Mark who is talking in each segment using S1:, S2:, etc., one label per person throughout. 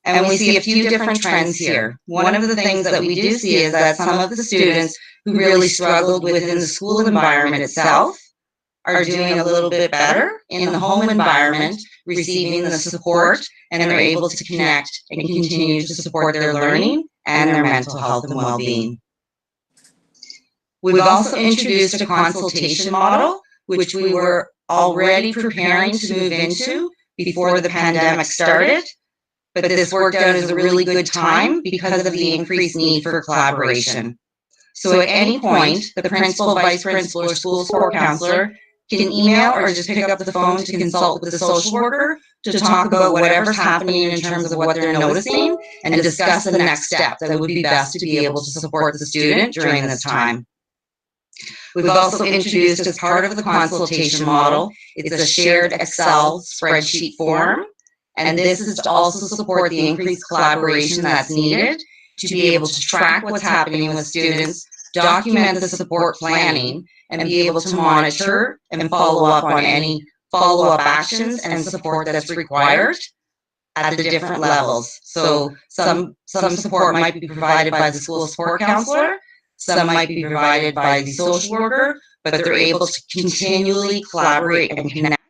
S1: And we see a few different trends here. One of the things that we do see is that some of the students who really struggled within the school environment itself are doing a little bit better in the home environment, receiving the support, and they're able to connect and continue to support their learning and their mental health and well-being. We've also introduced a consultation model, which we were already preparing to move into before the pandemic started, but this worked out as a really good time because of the increased need for collaboration. So at any point, the principal, vice principal, or school support counselor can email or just pick up the phone to consult with the social worker to talk about whatever's happening in terms of what they're noticing and discuss the next step that would be best to be able to support the student during this time. We've also introduced as part of the consultation model, it's a shared Excel spreadsheet form, and this is to also support the increased collaboration that's needed to be able to track what's happening with students, document the support planning, and be able to monitor and follow up on any follow-up actions and support that's required at the different levels. So some support might be provided by the school support counselor, some might be provided by the social worker, but they're able to continually collaborate and connect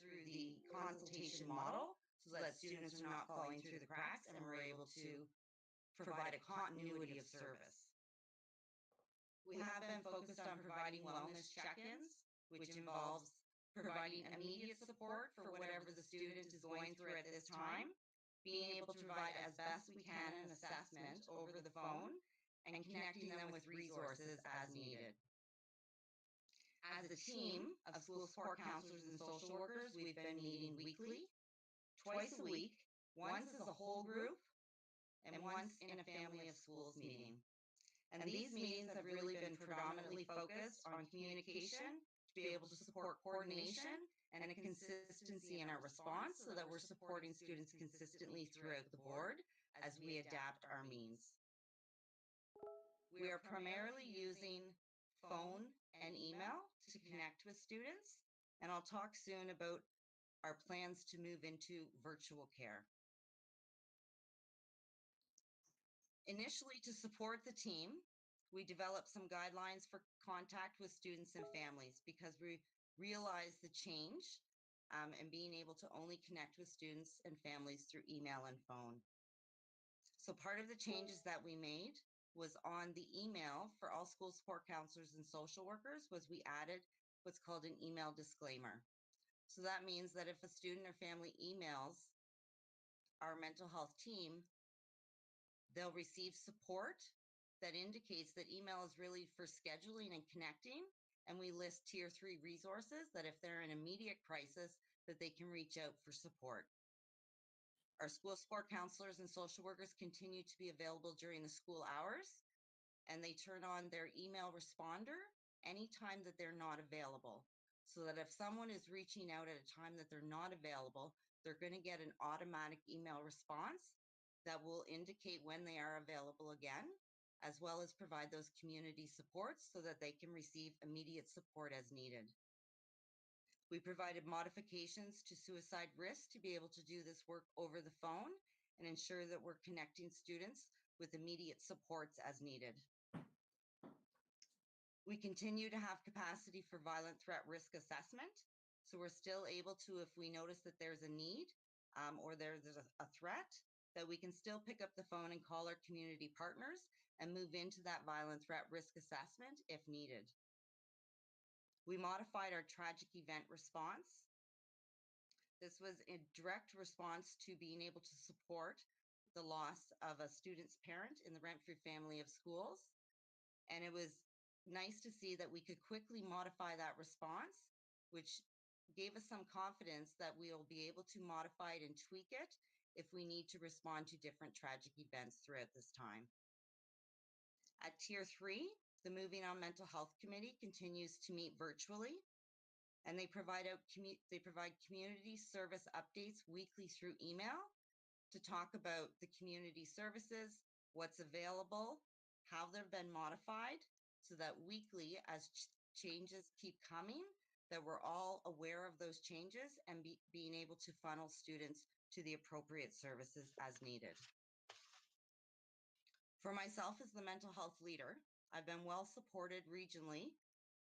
S1: through the consultation model so that students are not falling through the cracks and we're able to provide a continuity of service. We have been focused on providing wellness check-ins, which involves providing immediate support for whatever the student is going through at this time, being able to provide as best we can an assessment over the phone, and connecting them with resources as needed. As a team of school support counselors and social workers, we've been meeting weekly, twice a week, once as a whole group, and once in a family of schools meeting. And these meetings have really been predominantly focused on communication to be able to support coordination and a consistency in our response so that we're supporting students consistently throughout the board as we adapt our means. We are primarily using phone and email to connect with students, and I'll talk soon about our plans to move into virtual care. Initially, to support the team, we developed some guidelines for contact with students and families because we realized the change and being able to only connect with students and families through email and phone. So part of the changes that we made was on the email for all school support counselors and social workers was we added what's called an email disclaimer. So that means that if a student or family emails our mental health team, they'll receive support that indicates that email is really for scheduling and connecting, and we list tier 3 resources that if they're in immediate crisis, that they can reach out for support. Our school support counselors and social workers continue to be available during the school hours, and they turn on their email responder anytime that they're not available. So that if someone is reaching out at a time that they're not available, they're going to get an automatic email response that will indicate when they are available again, as well as provide those community supports so that they can receive immediate support as needed. We provided modifications to suicide risk to be able to do this work over the phone and ensure that we're connecting students with immediate supports as needed. We continue to have capacity for violent threat risk assessment. So we're still able to, if we notice that there's a need or there's a threat, that we can still pick up the phone and call our community partners and move into that violent threat risk assessment if needed. We modified our tragic event response. This was a direct response to being able to support the loss of a student's parent in the Renfrew family of schools. And it was nice to see that we could quickly modify that response, which gave us some confidence that we'll be able to modify it and tweak it if we need to respond to different tragic events throughout this time. At tier 3, the Moving on Mental Health Committee continues to meet virtually, and they provide community service updates weekly through email to talk about the community services, what's available, how they've been modified, so that weekly, as changes keep coming, that we're all aware of those changes and being able to funnel students to the appropriate services as needed. For myself as the mental health leader, I've been well supported regionally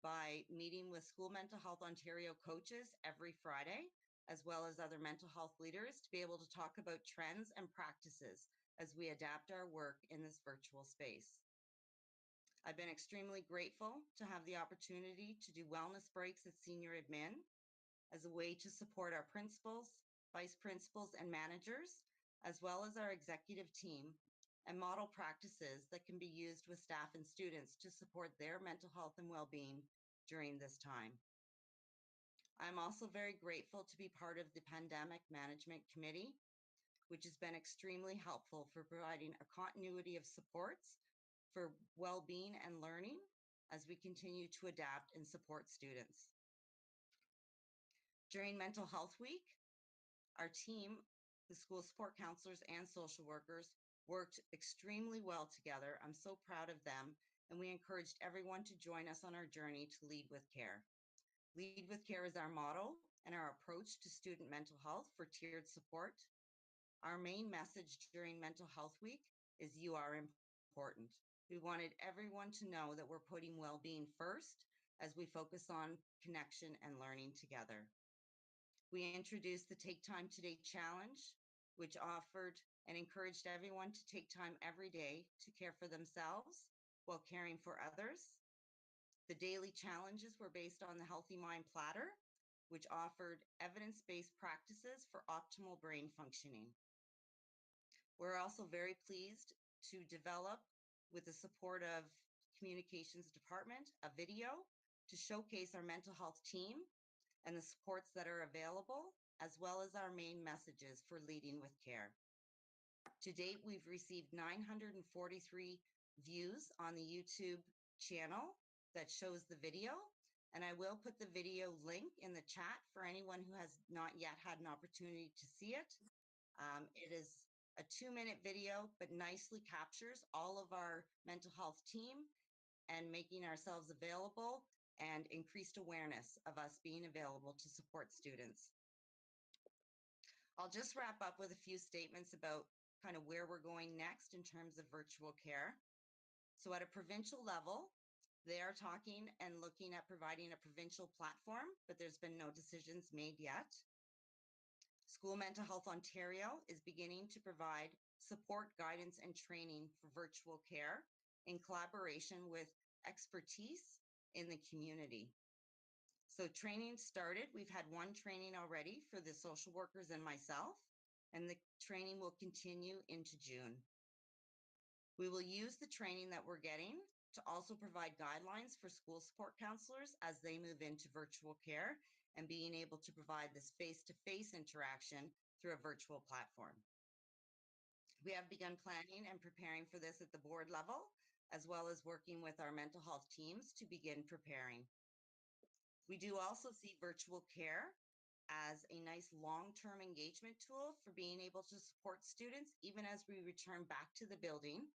S1: by meeting with School Mental Health Ontario coaches every Friday, as well as other mental health leaders, to be able to talk about trends and practices as we adapt our work in this virtual space. I've been extremely grateful to have the opportunity to do wellness breaks at senior admin as a way to support our principals, vice principals, and managers, as well as our executive team, and model practices that can be used with staff and students to support their mental health and well-being during this time. I'm also very grateful to be part of the Pandemic Management Committee, which has been extremely helpful for providing a continuity of supports for well-being and learning as we continue to adapt and support students. During Mental Health Week, our team, the school support counselors and social workers, worked extremely well together. I'm so proud of them, and we encouraged everyone to join us on our journey to Lead with Care. Lead with Care is our motto and our approach to student mental health for tiered support. Our main message during Mental Health Week is you are important. We wanted everyone to know that we're putting well-being first as we focus on connection and learning together. We introduced the Take Time Today Challenge, which offered and encouraged everyone to take time every day to care for themselves while caring for others. The daily challenges were based on the Healthy Mind Platter, which offered evidence-based practices for optimal brain functioning. We're also very pleased to develop, with the support of Communications Department, a video to showcase our mental health team and the supports that are available, as well as our main messages for leading with care. To date, we've received 943 views on the YouTube channel that shows the video, and I will put the video link in the chat for anyone who has not yet had an opportunity to see it. It is a 2-minute video, but nicely captures all of our mental health team and making ourselves available and increased awareness of us being available to support students. I'll just wrap up with a few statements about kind of where we're going next in terms of virtual care. So at a provincial level, they are talking and looking at providing a provincial platform, but there's been no decisions made yet. School Mental Health Ontario is beginning to provide support, guidance, and training for virtual care in collaboration with expertise in the community. So training started. We've had one training already for the social workers and myself, and the training will continue into June. We will use the training that we're getting to also provide guidelines for school support counselors as they move into virtual care and being able to provide this face-to-face interaction through a virtual platform. We have begun planning and preparing for this at the board level, as well as working with our mental health teams to begin preparing. We do also see virtual care as a nice long-term engagement tool for being able to support students even as we return back to the building.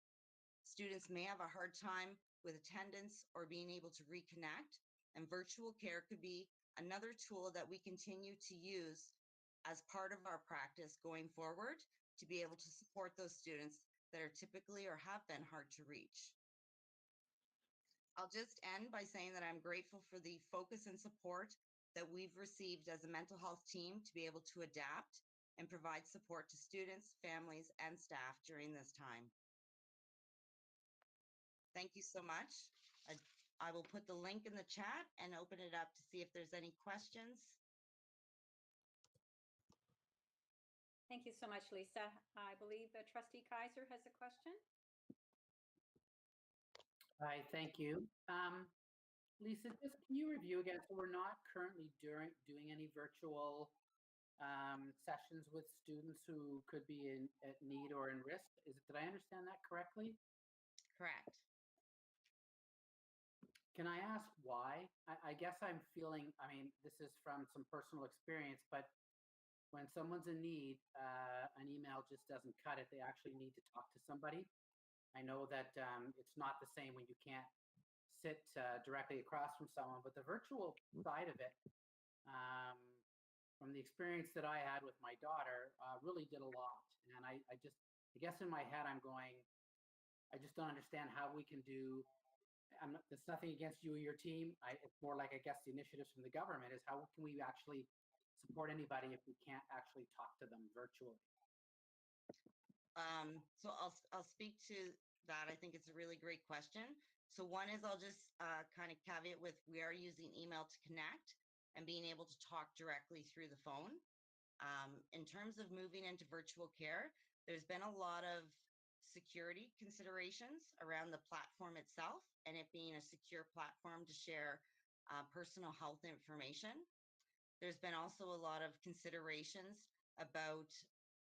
S1: Students may have a hard time with attendance or being able to reconnect, and virtual care could be another tool that we continue to use as part of our practice going forward to be able to support those students that are typically or have been hard to reach. I'll just end by saying that I'm grateful for the focus and support that we've received as a mental health team to be able to adapt and provide support to students, families, and staff during this time. Thank you so much. I will put the link in the chat and open it up to see if there's any questions.
S2: Thank you so much, Lisa. I believe Trustee Kaiser has a question.
S3: Hi, thank you. Lisa, just can you review again? So we're not currently doing any virtual sessions with students who could be at need or in risk. Did I understand that correctly?
S1: Correct.
S3: Can I ask why? I guess I'm feeling, I mean, this is from some personal experience, but when someone's in need, an email just doesn't cut it. They actually need to talk to somebody. I know that it's not the same when you can't sit directly across from someone, but the virtual side of it, from the experience that I had with my daughter, really did a lot. And I guess in my head, I'm going, I just don't understand how we can do. There's nothing against you or your team. It's more like, I guess, the initiatives from the government is how can we actually support anybody if we can't actually talk to them virtually?
S1: So I'll speak to that. I think it's a really great question. So one is I'll just kind of caveat with we are using email to connect and being able to talk directly through the phone. In terms of moving into virtual care, there's been a lot of security considerations around the platform itself and it being a secure platform to share personal health information. There's been also a lot of considerations about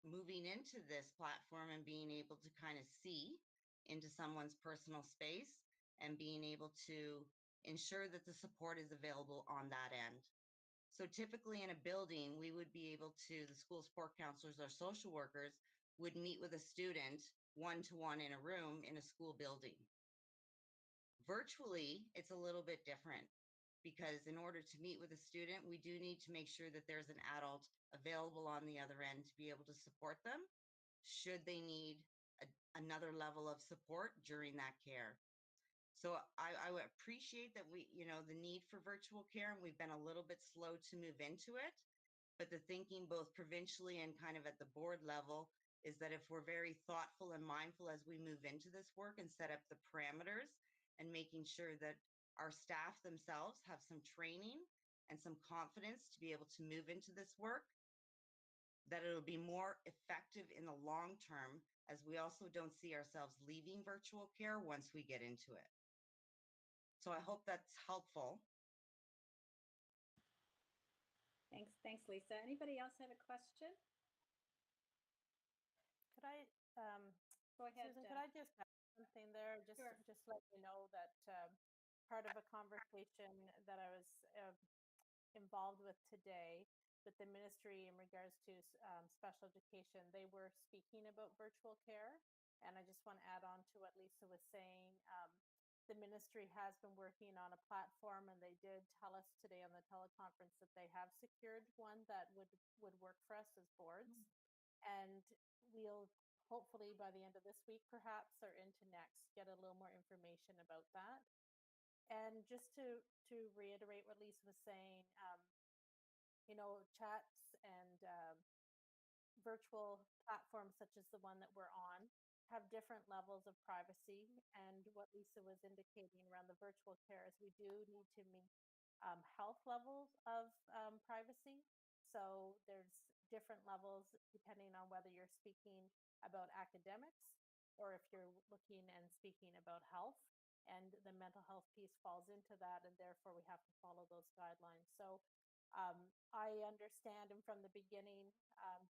S1: moving into this platform and being able to kind of see into someone's personal space and being able to ensure that the support is available on that end. So typically in a building, we would be able to, the school support counselors or social workers would meet with a student one-to-one in a room in a school building. Virtually, it's a little bit different because in order to meet with a student, we do need to make sure that there's an adult available on the other end to be able to support them should they need another level of support during that care. So I would appreciate that the need for virtual care, and we've been a little bit slow to move into it. But the thinking both provincially and kind of at the board level is that if we're very thoughtful and mindful as we move into this work and set up the parameters and making sure that our staff themselves have some training and some confidence to be able to move into this work, that it'll be more effective in the long term, as we also don't see ourselves leaving virtual care once we get into it. So I hope that's helpful.
S2: Thanks, Lisa. Anybody else have a question?
S4: Could I,
S2: Go ahead.
S4: Susan, could I just add something there?
S2: Sure.
S4: Just let you know that part of a conversation that I was involved with today with the ministry in regards to special education, they were speaking about virtual care. And I just want to add on to what Lisa was saying. The ministry has been working on a platform, and they did tell us today on the teleconference that they have secured one that would work for us as boards. And we'll hopefully by the end of this week, perhaps, or into next, get a little more information about that. And just to reiterate what Lisa was saying, chats and virtual platforms such as the one that we're on have different levels of privacy. And what Lisa was indicating around the virtual care is we do need to meet health levels of privacy. So there's different levels depending on whether you're speaking about academics or if you're looking and speaking about health. And the mental health piece falls into that, and therefore we have to follow those guidelines. So I understand, and from the beginning,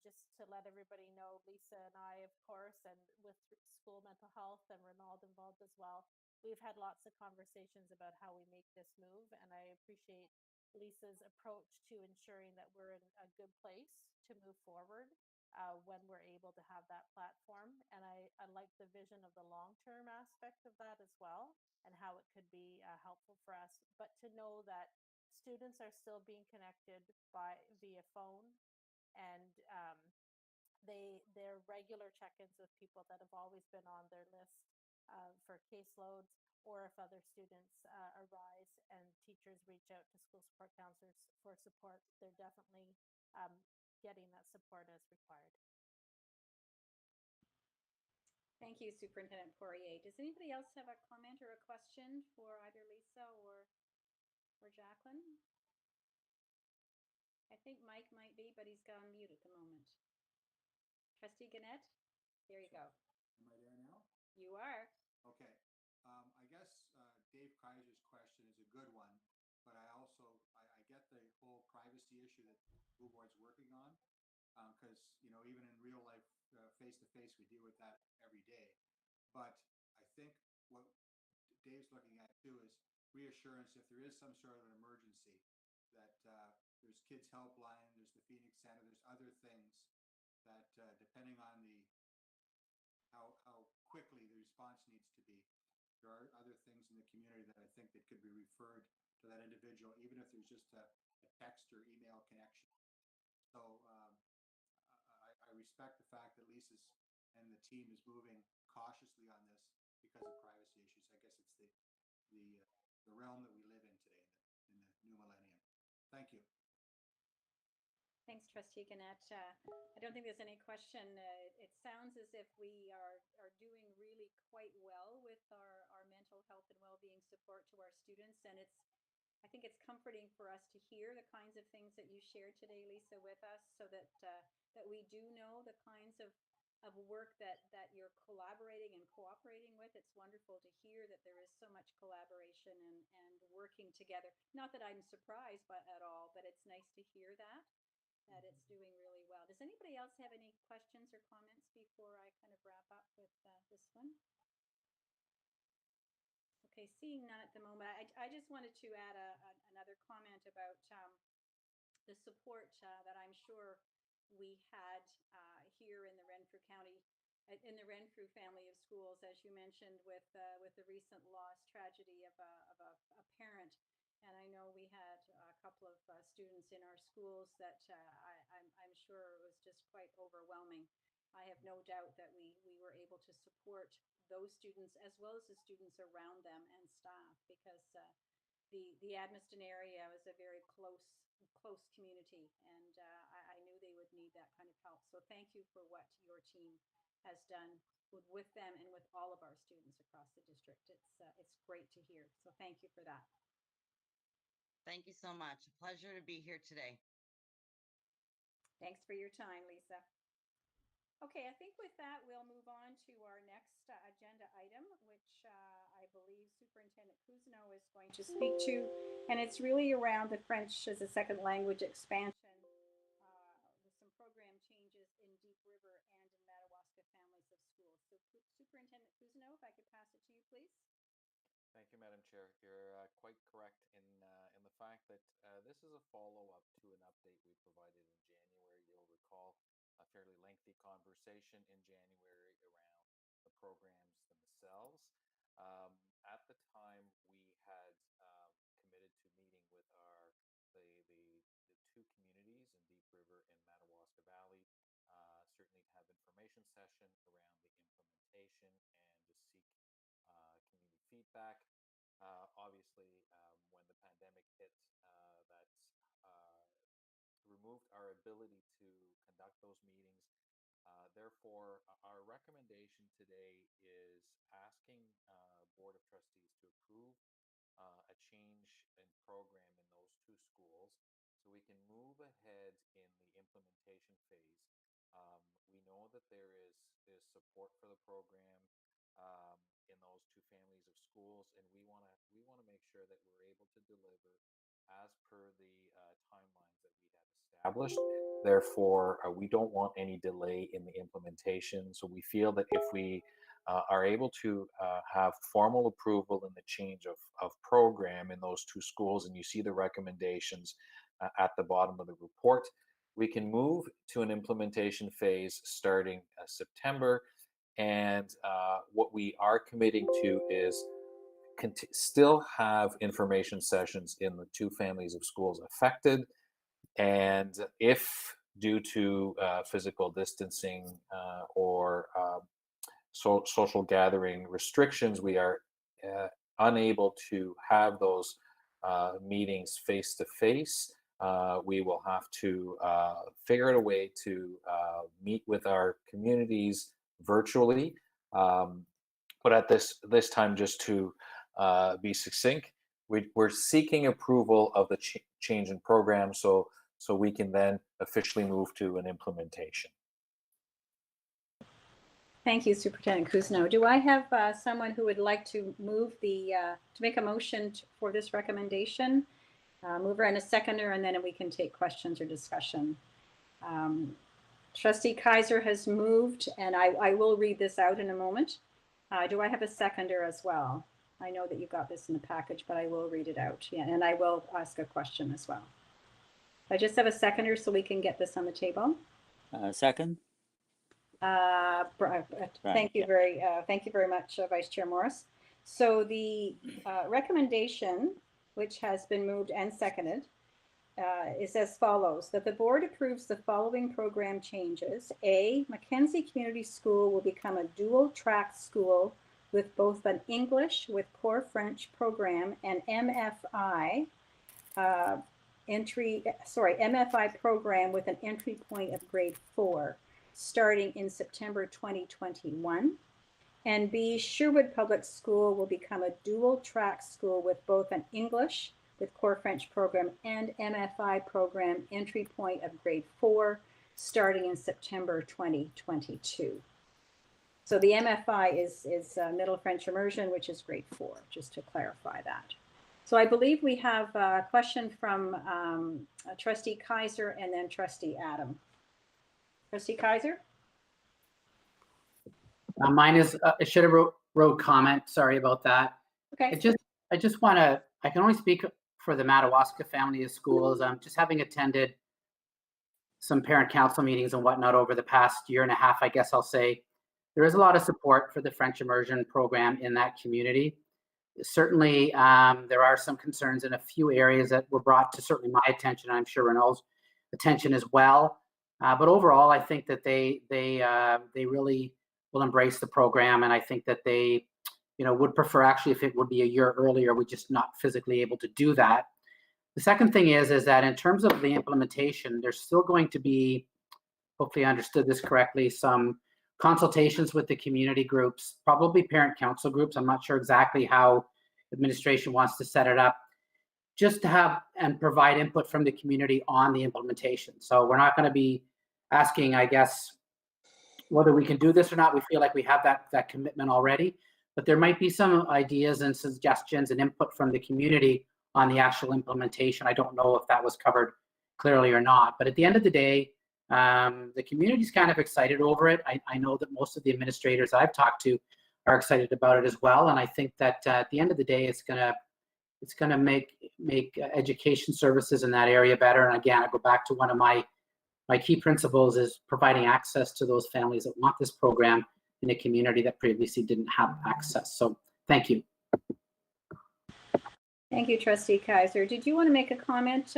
S4: just to let everybody know, Lisa and I, of course, and with school mental health and Ronald involved as well, we've had lots of conversations about how we make this move, and I appreciate Lisa's approach to ensuring that we're in a good place to move forward when we're able to have that platform. And I like the vision of the long-term aspect of that as well, and how it could be helpful for us. But to know that students are still being connected via phone, and they're regular check-ins with people that have always been on their list for caseloads, or if other students arise and teachers reach out to school support counselors for support, they're definitely getting that support as required.
S2: Thank you, Superintendent Poirier. Does anybody else have a comment or a question for either Lisa or Jacqueline? I think Mike might be, but he's gone mute at the moment. Trustee Gannett, there you go.
S5: Am I there now?
S2: You are.
S5: Okay. I guess Dave Kaiser's question is a good one, but I get the whole privacy issue that the school board's working on, because even in real life, face to face, we deal with that every day. But I think what Dave's looking at too is reassurance if there is some sort of an emergency, that there's Kids Helpline, there's the Phoenix Center, there's other things that depending on how quickly the response needs to be, there are other things in the community that I think that could be referred to that individual, even if there's just a text or email connection. So I respect the fact that Lisa's and the team is moving cautiously on this because of privacy issues. I guess it's the realm that we live in today in the new millennium. Thank you.
S2: Thanks, Trustee Gannett. I don't think there's any question. It sounds as if we are doing really quite well with our mental health and well-being support to our students. And I think it's comforting for us to hear the kinds of things that you shared today, Lisa, with us, so that we do know the kinds of work that you're collaborating and cooperating with. It's wonderful to hear that there is so much collaboration and working together. Not that I'm surprised at all, but it's nice to hear that it's doing really well. Does anybody else have any questions or comments before I kind of wrap up with this one? Okay, seeing none at the moment, I just wanted to add another comment about the support that I'm sure we had here in the Renfrew County, in the Renfrew family of schools, as you mentioned, with the recent loss tragedy of a parent. And I know we had a couple of students in our schools that I'm sure was just quite overwhelming. I have no doubt that we were able to support those students as well as the students around them and staff, because the Admiston area was a very close community, and I knew they would need that kind of help. So thank you for what your team has done with them and with all of our students across the district. It's great to hear. So thank you for that.
S1: Thank you so much. A pleasure to be here today.
S2: Thanks for your time, Lisa. Okay, I think with that, we'll move on to our next agenda item, which I believe Superintendent Cousineau is going to speak to. And it's really around the French as a second language expansion with some program changes in Deep River and in Madawaska families of schools. So Superintendent Cousineau, if I could pass it to you, please.
S6: Thank you, Madam Chair. You're quite correct in the fact that this is a follow-up to an update we provided in January. You'll recall a fairly lengthy conversation in January around the programs themselves. At the time, we had committed to meeting with the two communities in Deep River and Madawaska Valley, certainly to have information session around the implementation and to seek community feedback. Obviously, when the pandemic hit, that removed our ability to conduct those meetings. Therefore, our recommendation today is asking Board of Trustees to approve a change in program in those two schools so we can move ahead in the implementation phase. We know that there is support for the program in those two families of schools, and we want to make sure that we're able to deliver as per the timelines that we have established. Therefore, we don't want any delay in the implementation. So we feel that if we are able to have formal approval in the change of program in those two schools, and you see the recommendations at the bottom of the report, we can move to an implementation phase starting September. And what we are committing to is still have information sessions in the two families of schools affected. And if due to physical distancing or social gathering restrictions, we are unable to have those meetings face to face, we will have to figure out a way to meet with our communities virtually. But at this time, just to be succinct, we're seeking approval of the change in program so we can then officially move to an implementation.
S2: Thank you, Superintendent Cousineau. Do I have someone who would like to move to make a motion for this recommendation? Mover and a seconder, and then we can take questions or discussion. Trustee Kaiser has moved, and I will read this out in a moment. Do I have a seconder as well? I know that you got this in the package, but I will read it out. Yeah, and I will ask a question as well. I just have a seconder so we can get this on the table.
S7: Second.
S2: Thank you very much, Vice Chair Morris. So the recommendation, which has been moved and seconded, is as follows, that the board approves the following program changes. A, Mackenzie Community School will become a dual-track school with both an English with core French program and MFI MFI program with an entry point of grade 4, starting in September 2021. And B, Sherwood Public School will become a dual-track school with both an English with core French program and MFI program, entry point of grade 4, starting in September 2022. So the MFI is Middle French Immersion, which is grade 4, just to clarify that. So I believe we have a question from Trustee Kaiser and then Trustee Adam. Trustee Kaiser?
S3: Mine is, I should have wrote comment, sorry about that.
S2: Okay.
S3: I just want to, I can only speak for the Madawaska family of schools. Just having attended some parent council meetings and whatnot over the past year and a half, I guess I'll say, there is a lot of support for the French immersion program in that community. Certainly, there are some concerns in a few areas that were brought to certainly my attention, I'm sure Renault's attention as well. But overall, I think that they really will embrace the program, and I think that they, would prefer actually if it would be a year earlier. We're just not physically able to do that. The second thing is that in terms of the implementation, there's still going to be, hopefully I understood this correctly, some consultations with the community groups, probably parent council groups. I'm not sure exactly how administration wants to set it up, just to have and provide input from the community on the implementation. So we're not going to be asking, I guess, whether we can do this or not. We feel like we have that commitment already, but there might be some ideas and suggestions and input from the community on the actual implementation. I don't know if that was covered clearly or not, but at the end of the day, the community's kind of excited over it. I know that most of the administrators I've talked to are excited about it as well, and I think that at the end of the day, it's gonna make education services in that area better. And again, I go back to one of my key principles is providing access to those families that want this program in a community that previously didn't have access. So thank you.
S2: Thank you, Trustee Kaiser. Did you want to make a comment,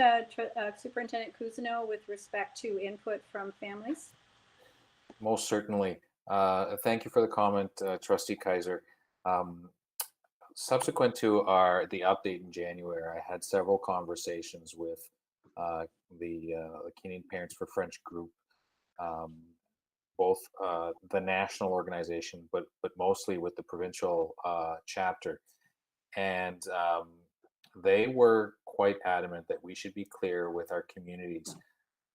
S2: Superintendent Cousineau, with respect to input from families?
S6: Most certainly. Thank you for the comment, Trustee Kaiser. Subsequent to the update in January, I had several conversations with the Canadian Parents for French group, both the national organization, but mostly with the provincial chapter. And they were quite adamant that we should be clear with our communities.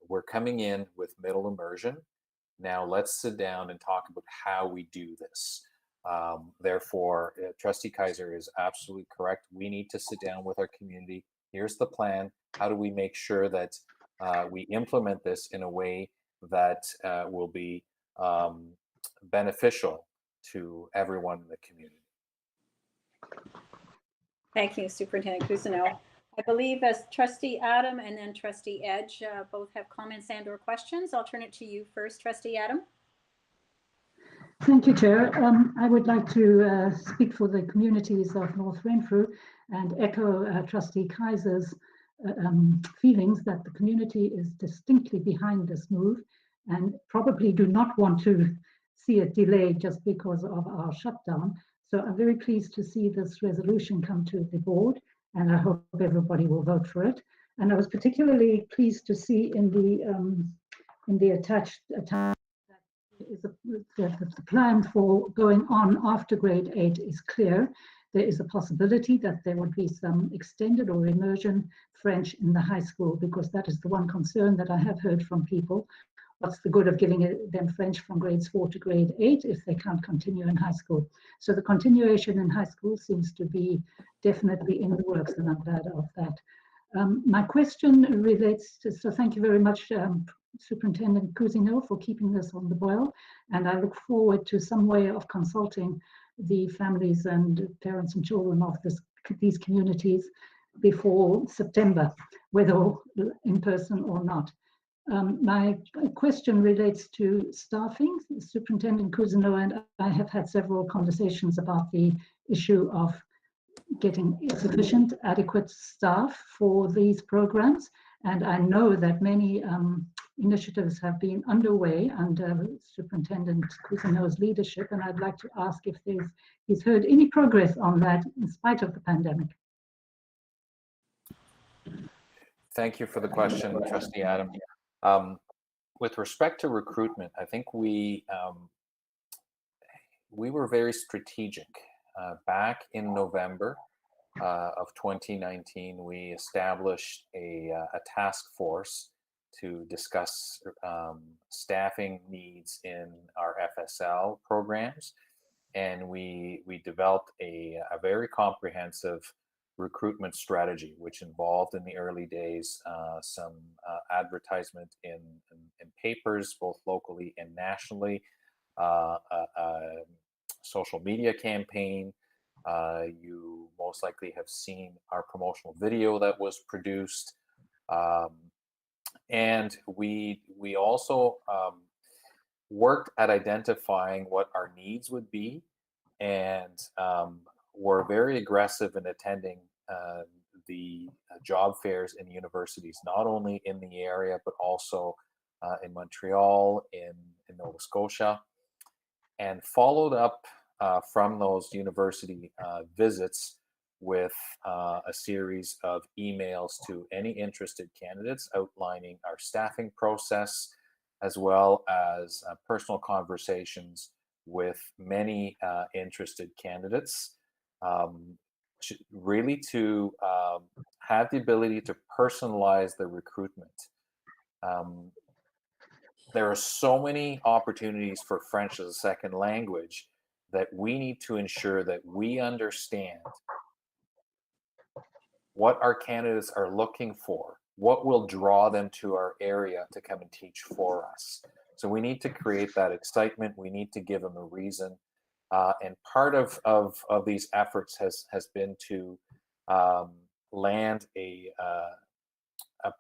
S6: We're coming in with middle immersion. Now let's sit down and talk about how we do this. Therefore, Trustee Kaiser is absolutely correct. We need to sit down with our community. Here's the plan. How do we make sure that we implement this in a way that will be beneficial to everyone in the community?
S2: Thank you, Superintendent Cousineau. I believe as Trustee Adam and then Trustee Edge both have comments and or questions. I'll turn it to you first, Trustee Adam.
S7: Thank you, Chair. I would like to speak for the communities of North Renfrew and echo Trustee Kaiser's feelings that the community is distinctly behind this move and probably do not want to see it delayed just because of our shutdown. So I'm very pleased to see this resolution come to the board, and I hope everybody will vote for it. And I was particularly pleased to see in the attached is the plan for going on after grade 8 is clear. There is a possibility that there would be some extended or immersion French in the high school, because that is the one concern that I have heard from people. What's the good of giving them French from grades 4 to grade 8 if they can't continue in high school? So the continuation in high school seems to be definitely in the works, and I'm glad of that. My question relates to, so thank you very much, Superintendent Cousineau, for keeping this on the boil, and I look forward to some way of consulting the families and parents and children of these communities before September, whether in person or not. My question relates to staffing. Superintendent Cousineau and I have had several conversations about the issue of getting sufficient, adequate staff for these programs. And I know that many initiatives have been underway under Superintendent Cousineau's leadership, and I'd like to ask if he's heard any progress on that in spite of the pandemic.
S6: Thank you for the question, Trustee Adam. With respect to recruitment, I think we were very strategic. Back in November of 2019, we established a task force to discuss staffing needs in our FSL programs, and we developed a very comprehensive recruitment strategy, which involved in the early days some advertisement in papers, both locally and nationally, a social media campaign. You most likely have seen our promotional video that was produced. And we also worked at identifying what our needs would be, and were very aggressive in attending the job fairs in universities, not only in the area, but also in Montreal, in Nova Scotia, and followed up from those university visits with a series of emails to any interested candidates outlining our staffing process, as well as personal conversations with many interested candidates, really to have the ability to personalize the recruitment. There are so many opportunities for French as a second language that we need to ensure that we understand what our candidates are looking for, what will draw them to our area to come and teach for us. So we need to create that excitement. We need to give them a reason. And part of these efforts has been to land a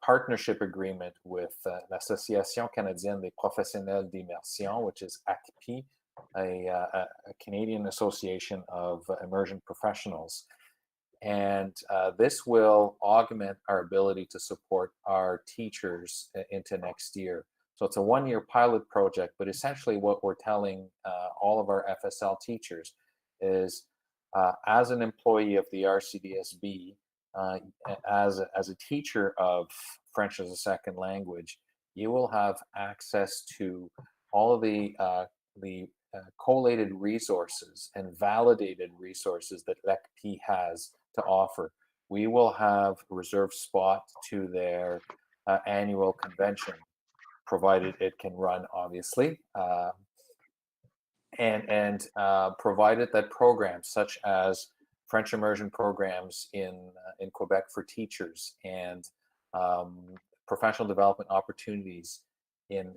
S6: partnership agreement with l'Association Canadienne des Professionnels d'Immersion, which is ACPI, a Canadian Association of Immersion Professionals. And this will augment our ability to support our teachers into next year. So it's a one-year pilot project, but essentially what we're telling all of our FSL teachers is, as an employee of the RCDSB, as a teacher of French as a second language, you will have access to all of the collated resources and validated resources that LECP has to offer. We will have a reserved spot to their annual convention, provided it can run, obviously, and provided that programs such as French immersion programs in Quebec for teachers and professional development opportunities in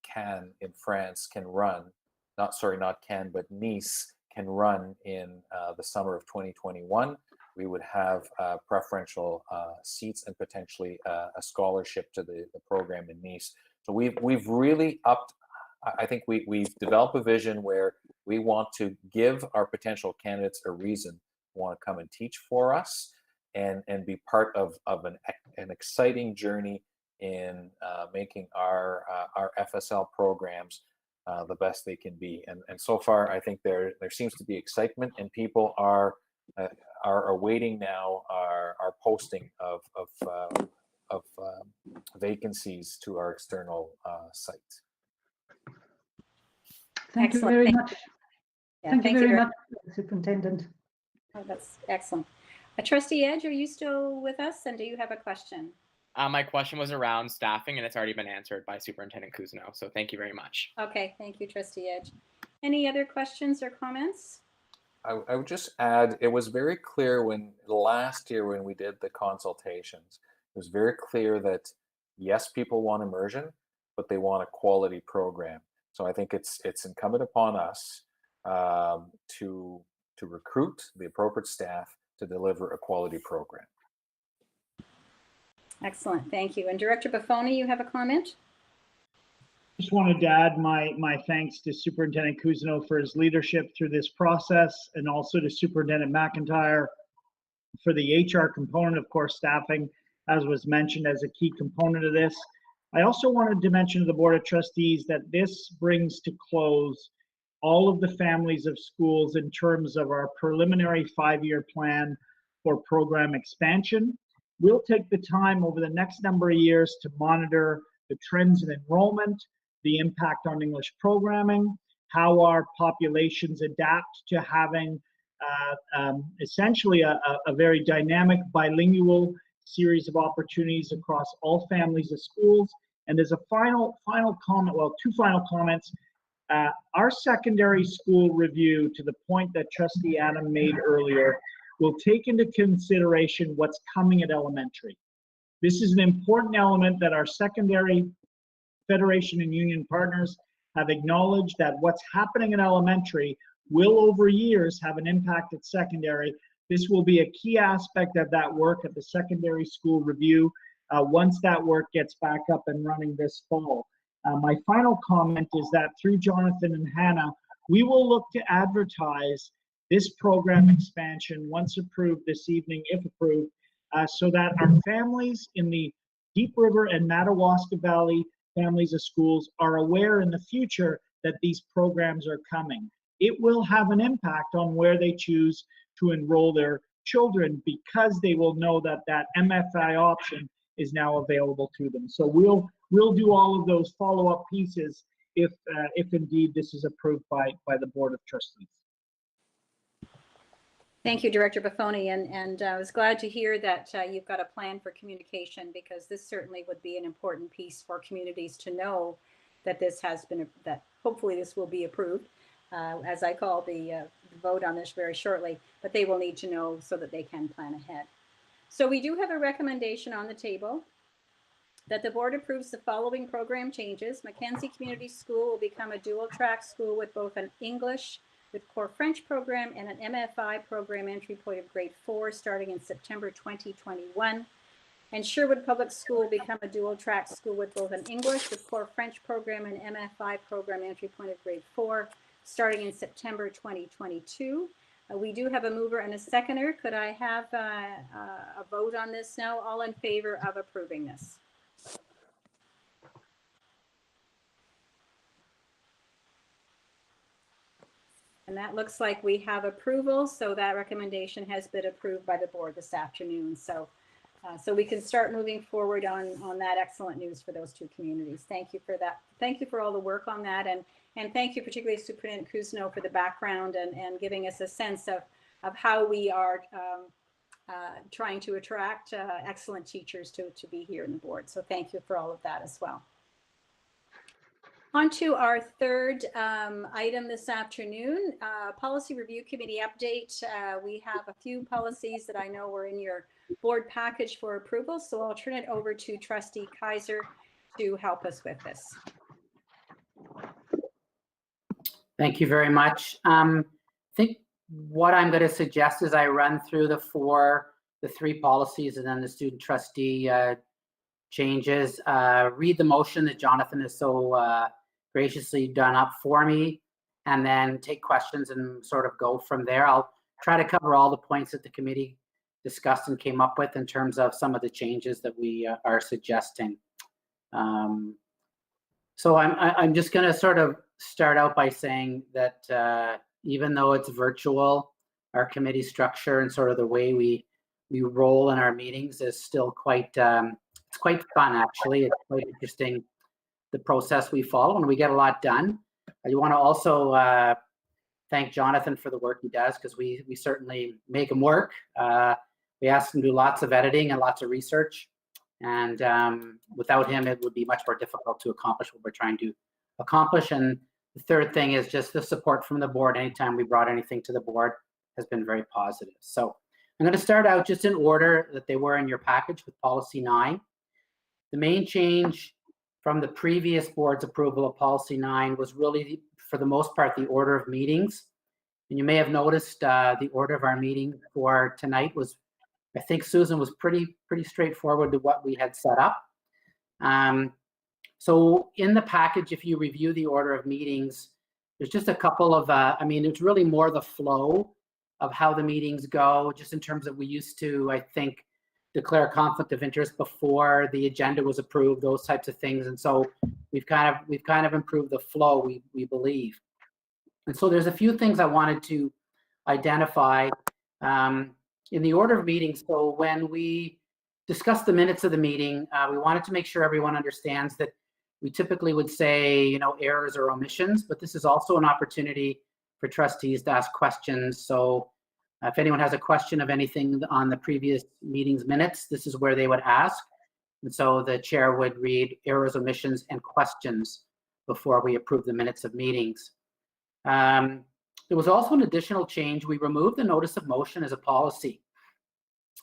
S6: Cannes in France can run. Not Cannes, but Nice can run in the summer of 2021. We would have preferential seats and potentially a scholarship to the program in Nice. So we've really upped. I think we've developed a vision where we want to give our potential candidates a reason to want to come and teach for us, and be part of an exciting journey in making our FSL programs the best they can be. And so far, I think there seems to be excitement, and people are awaiting now our posting of vacancies to our external site.
S7: Thank you very much. Thank you very much, Superintendent.
S2: Oh, that's excellent. Trustee Edge, are you still with us, and do you have a question?
S8: My question was around staffing, and it's already been answered by Superintendent Cousineau, so thank you very much.
S2: Okay, thank you, Trustee Edge. Any other questions or comments?
S6: I would just add, it was very clear last year when we did the consultations, it was very clear that yes, people want immersion, but they want a quality program. So I think it's incumbent upon us to recruit the appropriate staff to deliver a quality program.
S2: Excellent, thank you. And Director Buffoni, you have a comment?
S9: Just wanted to add my thanks to Superintendent Cousineau for his leadership through this process, and also to Superintendent McIntyre for the HR component, of course, staffing. as was mentioned, as a key component of this. I also wanted to mention to the Board of Trustees that this brings to close all of the families of schools in terms of our preliminary 5-year plan for program expansion. We'll take the time over the next number of years to monitor the trends in enrollment, the impact on English programming, how our populations adapt to having essentially a very dynamic bilingual series of opportunities across all families of schools. And as a final comment, well, two final comments. Our secondary school review, to the point that Trustee Adam made earlier, will take into consideration what's coming at elementary. This is an important element that our secondary Federation and union partners have acknowledged, that what's happening in elementary will over years have an impact at secondary. This will be a key aspect of that work at the secondary school review once that work gets back up and running this fall. My final comment is that through Jonathan and Hannah, we will look to advertise this program expansion once approved this evening, if approved, so that our families in the Deep River and Madawaska Valley families of schools are aware in the future that these programs are coming. It will have an impact on where they choose to enroll their children, because they will know that that MFI option is now available to them. So we'll do all of those follow-up pieces if indeed this is approved by the Board of Trustees.
S2: Thank you, Director Buffoni, and I was glad to hear that you've got a plan for communication, because this certainly would be an important piece for communities to know that this has been, that hopefully this will be approved, as I call the vote on this very shortly, but they will need to know so that they can plan ahead. So we do have a recommendation on the table that the board approves the following program changes. Mackenzie Community School will become a dual track school with both an English with core French program and an MFI program entry point of grade 4 starting in September 2021. And Sherwood Public School will become a dual track school with both an English with core French program and MFI program entry point of grade 4 starting in September 2022. We do have a mover and a seconder. Could I have a vote on this now? All in favor of approving this? And that looks like we have approval, so that recommendation has been approved by the board this afternoon. So, so we can start moving forward on that excellent news for those two communities. Thank you for that. Thank you for all the work on that, and thank you particularly Superintendent Cousineau for the background and giving us a sense of how we are trying to attract excellent teachers to be here in the board. So thank you for all of that as well. On to our third item this afternoon, Policy Review Committee update. We have a few policies that I know were in your board package for approval, so I'll turn it over to Trustee Kaiser to help us with this.
S3: Thank you very much. I think what I'm going to suggest is I run through the three policies and then the student trustee changes. Read the motion that Jonathan has so graciously done up for me, and then take questions and sort of go from there. I'll try to cover all the points that the committee discussed and came up with in terms of some of the changes that we are suggesting. So I'm just going to sort of start out by saying that even though it's virtual, our committee structure and sort of the way we roll in our meetings is still quite it's quite fun, actually. It's quite interesting, the process we follow, and we get a lot done. I want to also thank Jonathan for the work he does, because we certainly make him work. We ask him to do lots of editing and lots of research, and without him it would be much more difficult to accomplish what we're trying to accomplish. And the third thing is just the support from the board. Anytime we brought anything to the board has been very positive. So I'm going to start out just in order that they were in your package with Policy 9. The main change from the previous board's approval of Policy 9 was really, for the most part, the order of meetings. And you may have noticed the order of our meeting for tonight was, I think Susan was pretty straightforward to what we had set up. So in the package, if you review the order of meetings, there's just a couple of, I mean, it's really more the flow of how the meetings go, just in terms of we used to, I think, declare a conflict of interest before the agenda was approved, those types of things. And so we've kind of improved the flow, we believe. And so there's a few things I wanted to identify in the order of meetings. So when we discussed the minutes of the meeting, we wanted to make sure everyone understands that we typically would say, you know, errors or omissions, but this is also an opportunity for trustees to ask questions. So if anyone has a question of anything on the previous meeting's minutes, this is where they would ask. And so the chair would read errors, omissions, and questions before we approve the minutes of meetings. There was also an additional change. We removed the notice of motion as a policy.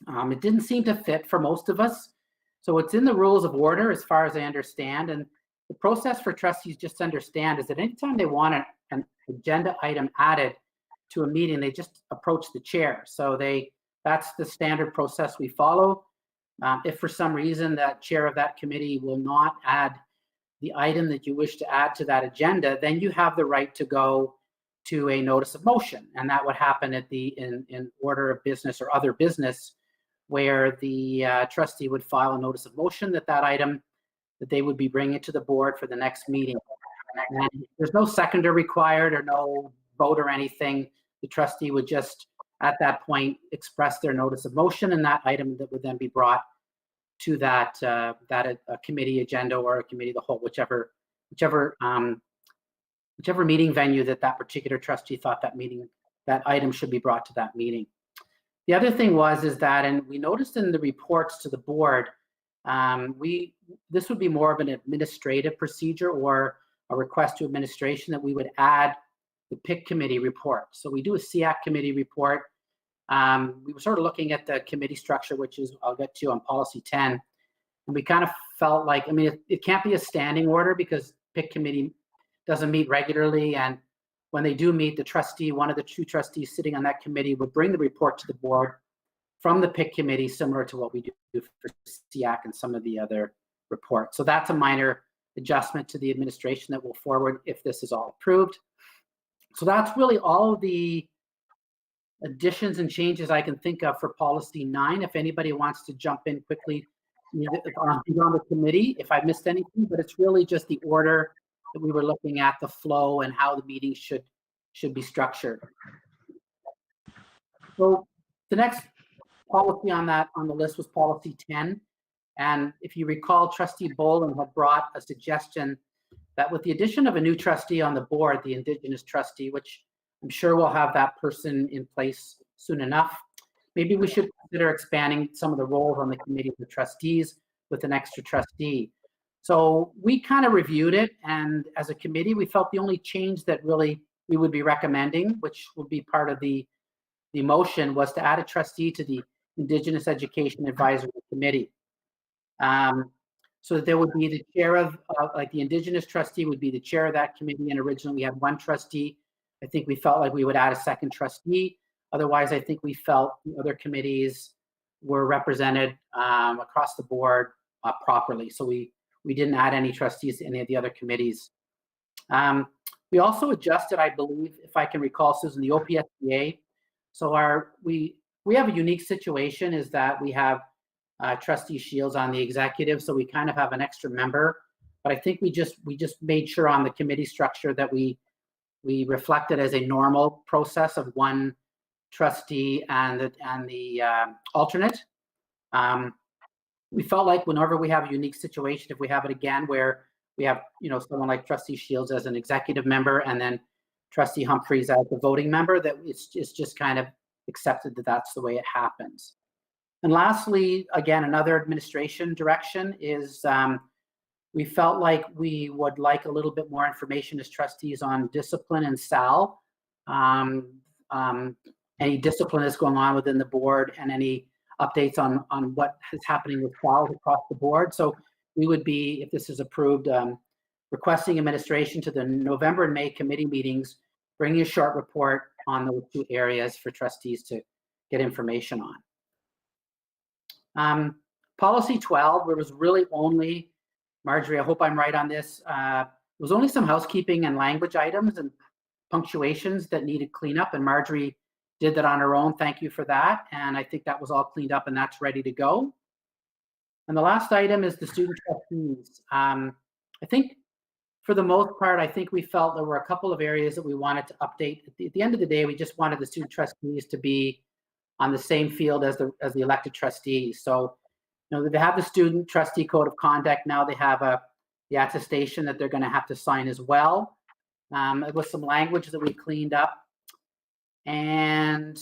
S3: It didn't seem to fit for most of us. So it's in the rules of order as far as I understand. And the process for trustees, just to understand, is that anytime they want an agenda item added to a meeting, they just approach the chair. So that's the standard process we follow. If for some reason that chair of that committee will not add the item that you wish to add to that agenda, then you have the right to go to a notice of motion. And that would happen at in order of business or other business, where the trustee would file a notice of motion that item that they would be bringing to the board for the next meeting. And there's no seconder required or no vote or anything. The trustee would just, at that point, express their notice of motion, and that item that would then be brought to that committee agenda or a committee of the whole, whichever meeting venue that particular trustee thought that item should be brought to that meeting. The other thing is that, and we noticed in the reports to the board, this would be more of an administrative procedure or a request to administration that we would add the PIC committee report. So we do a SEAC committee report. We were sort of looking at the committee structure, which is, I'll get to on policy 10. And we kind of felt like, I mean, it can't be a standing order because PIC committee doesn't meet regularly. And when they do meet, the trustee, one of the two trustees sitting on that committee, would bring the report to the board from the PIC committee, similar to what we do for SEAC and some of the other reports. So that's a minor adjustment to the administration that will forward if this is all approved. So that's really all of the additions and changes I can think of for policy 9. If anybody wants to jump in quickly on the committee, if I missed anything, but it's really just the order that we were looking at, the flow and how the meeting should be structured. So the next policy on the list was policy 10. And if you recall, Trustee Boland had brought a suggestion that with the addition of a new trustee on the board, the Indigenous trustee, which I'm sure we'll have that person in place soon enough, maybe we should consider expanding some of the roles on the committee of the trustees with an extra trustee. So we kind of reviewed it, and as a committee, we felt the only change that really we would be recommending, which would be part of the motion, was to add a trustee to the Indigenous Education Advisory Committee. So that there would be the chair of, like the Indigenous trustee would be the chair of that committee, and originally we had one trustee. I think we felt like we would add a second trustee. Otherwise, I think we felt the other committees were represented across the board properly. So we didn't add any trustees to any of the other committees. We also adjusted, I believe, if I can recall, Susan, the OPSBA. So we have a unique situation, is that we have Trustee Shields on the executive, so we kind of have an extra member. But I think we just made sure on the committee structure that we reflected as a normal process of one trustee and the alternate. We felt like whenever we have a unique situation, if we have it again where we have, you know, someone like Trustee Shields as an executive member and then Trustee Humphreys as the voting member, that it's just kind of accepted that that's the way it happens. And lastly, again, another administration direction is we felt like we would like a little bit more information as trustees on discipline and SAL, any discipline that's going on within the board, and any updates on what is happening with SAL across the board. So we would be, if this is approved, requesting administration to the November and May committee meetings, bringing a short report on those two areas for trustees to get information on. Policy 12, there was really only, Marjorie, I hope I'm right on this, there was only some housekeeping and language items and punctuations that needed cleanup, and Marjorie did that on her own. Thank you for that. And I think that was all cleaned up and that's ready to go. And the last item is the student trustees. I think for the most part, I think we felt there were a couple of areas that we wanted to update. At the end of the day, we just wanted the student trustees to be on the same field as the elected trustees. So, they have the student trustee code of conduct. Now they have the attestation that they're going to have to sign as well. It was some language that we cleaned up, and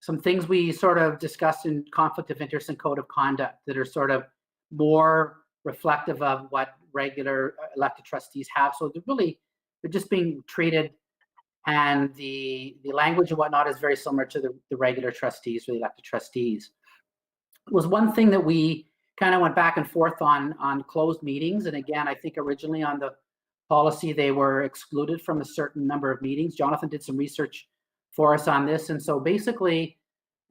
S3: some things we sort of discussed in conflict of interest and code of conduct that are sort of more reflective of what regular elected trustees have. So they're just being treated, and the language and whatnot is very similar to the regular trustees or the elected trustees. It was one thing that we kind of went back and forth on closed meetings. And again, I think originally on the policy, they were excluded from a certain number of meetings. Jonathan did some research for us on this. And so basically,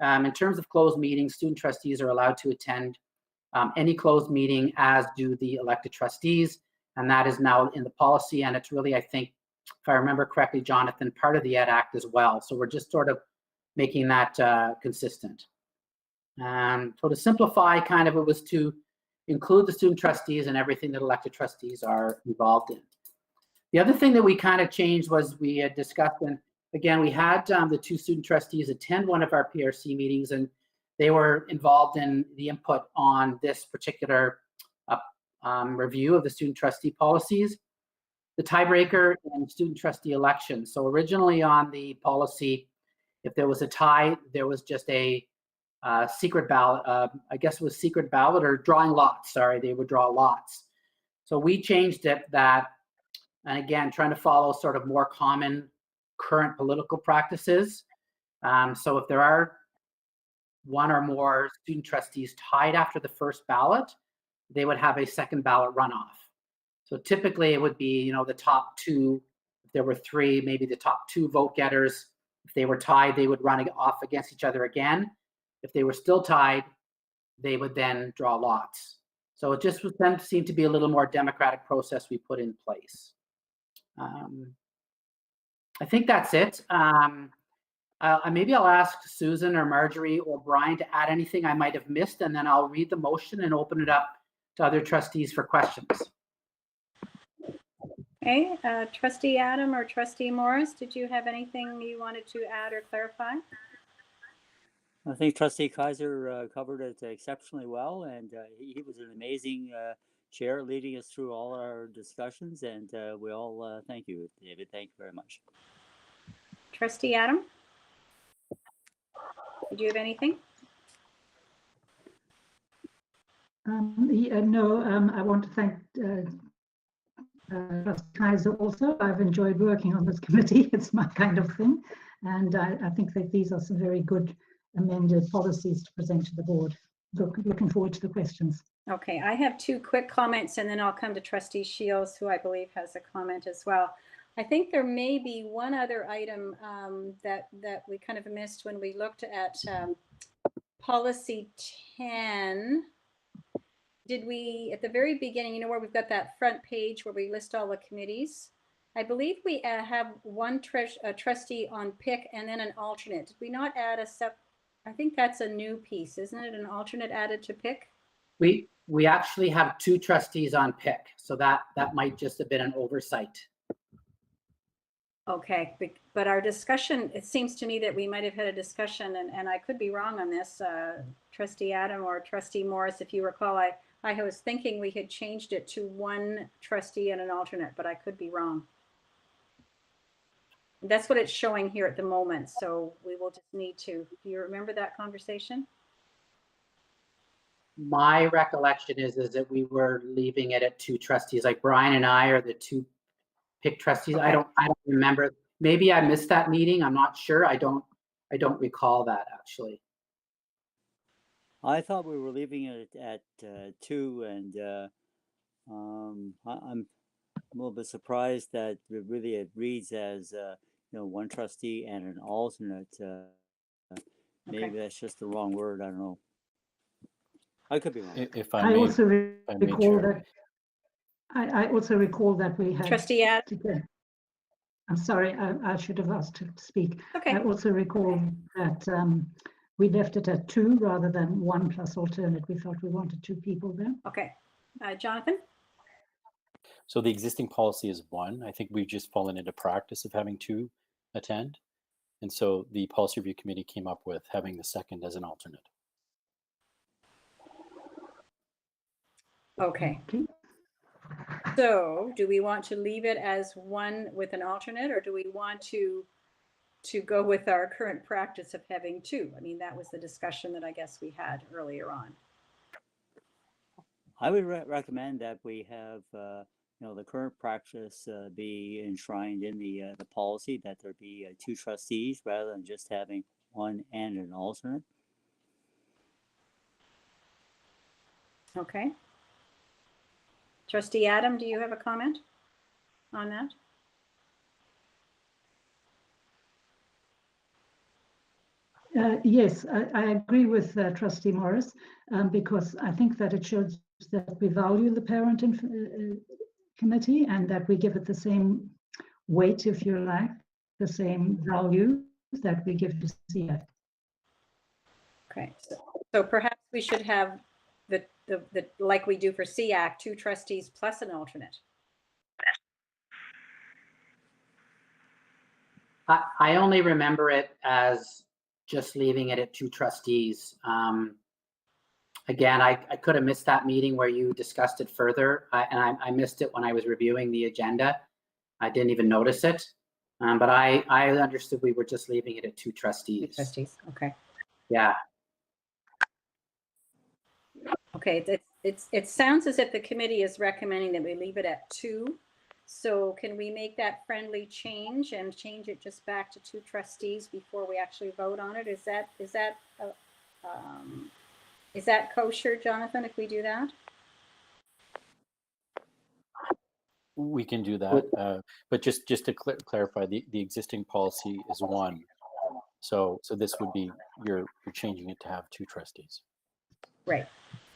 S3: in terms of closed meetings, student trustees are allowed to attend any closed meeting, as do the elected trustees. And that is now in the policy. And it's really, I think, if I remember correctly, Jonathan, part of the Ed Act as well. So we're just sort of making that consistent. So to simplify, kind of, it was to include the student trustees and everything that elected trustees are involved in. The other thing that we kind of changed was we had discussed, and again, we had the 2 student trustees attend one of our PRC meetings, and they were involved in the input on this particular review of the student trustee policies. The tiebreaker in student trustee elections. So originally on the policy, if there was a tie, there was just a secret ballot. I guess it was secret ballot or drawing lots. Sorry, they would draw lots. So we changed it that, and again, trying to follow sort of more common current political practices. So if there are one or more student trustees tied after the first ballot, they would have a second ballot runoff. So typically it would be, the top 2. If there were 3, maybe the top 2 vote getters. If they were tied, they would run off against each other again. If they were still tied, they would then draw lots. So it just seemed to be a little more democratic process we put in place. I think that's it. Maybe I'll ask Susan or Marjorie or Brian to add anything I might have missed, and then I'll read the motion and open it up to other trustees for questions.
S2: Okay, Trustee Adam or Trustee Morris, did you have anything you wanted to add or clarify?
S10: I think Trustee Kaiser covered it exceptionally well, and he was an amazing chair leading us through all our discussions, and we all thank you, David. Thank you very much.
S2: Trustee Adam? Did you have anything?
S7: No, I want to thank Trustee Kaiser also. I've enjoyed working on this committee. It's my kind of thing. And I think that these are some very good amended policies to present to the board. Looking forward to the questions.
S2: Okay, I have 2 quick comments, and then I'll come to Trustee Shields, who I believe has a comment as well. I think there may be one other item that we kind of missed when we looked at policy 10. Did we, at the very beginning, where we've got that front page where we list all the committees, I believe we have one trustee on PIC and then an alternate. Did we not add I think that's a new piece, isn't it? An alternate added to PIC?
S3: We actually have 2 trustees on PIC, so that might just have been an oversight.
S2: Okay, but our discussion, it seems to me that we might have had a discussion, and I could be wrong on this, Trustee Adam or Trustee Morris, if you recall, I was thinking we had changed it to 1 trustee and an alternate, but I could be wrong. That's what it's showing here at the moment, so we will just need to. Do you remember that conversation?
S3: My recollection is that we were leaving it at 2 trustees, like Brian and I are the 2 PIC trustees. Okay. I don't remember. Maybe I missed that meeting. I'm not sure. I don't recall that actually.
S10: I thought we were leaving it at 2, and I'm a little bit surprised that it reads as 1 trustee and an alternate. Maybe that's just the wrong word. I don't know. I could be wrong.
S6: If I also recall
S7: that. I also recall that we had.
S2: Trustee Adam.
S7: I'm sorry, I should have asked to speak.
S2: Okay.
S7: I also recall that we left it at 2 rather than 1 plus alternate. We thought we wanted 2 people there.
S2: Okay. Jonathan?
S11: So the existing policy is 1. I think we've just fallen into practice of having 2 attend. And so the policy review committee came up with having the second as an alternate.
S2: Okay. So do we want to leave it as 1 with an alternate, or do we want to go with our current practice of having 2? I mean, that was the discussion that I guess we had earlier on.
S10: I would recommend that we have, the current practice be enshrined in the policy, that there be 2 trustees rather than just having 1 and an alternate.
S2: Okay. Trustee Adam, do you have a comment on that?
S7: Yes, I agree with Trustee Morris, because I think that it shows that we value the parent committee and that we give it the same weight, if you like, the same value that we give to CF.
S2: Okay, so perhaps we should have the like we do for SEAC, 2 trustees plus an alternate.
S3: I only remember it as just leaving it at 2 trustees. Again, I could have missed that meeting where you discussed it further, and I missed it when I was reviewing the agenda. I didn't even notice it, but I understood we were just leaving it at 2 trustees.
S2: 2 trustees, okay.
S3: Yeah.
S2: Okay, it sounds as if the committee is recommending that we leave it at 2. So can we make that friendly change and change it just back to 2 trustees before we actually vote on it? Is that kosher, Jonathan, if we do that?
S11: We can do that, but just to clarify, the existing policy is 1. So this would be you're changing it to have 2 trustees.
S2: Right.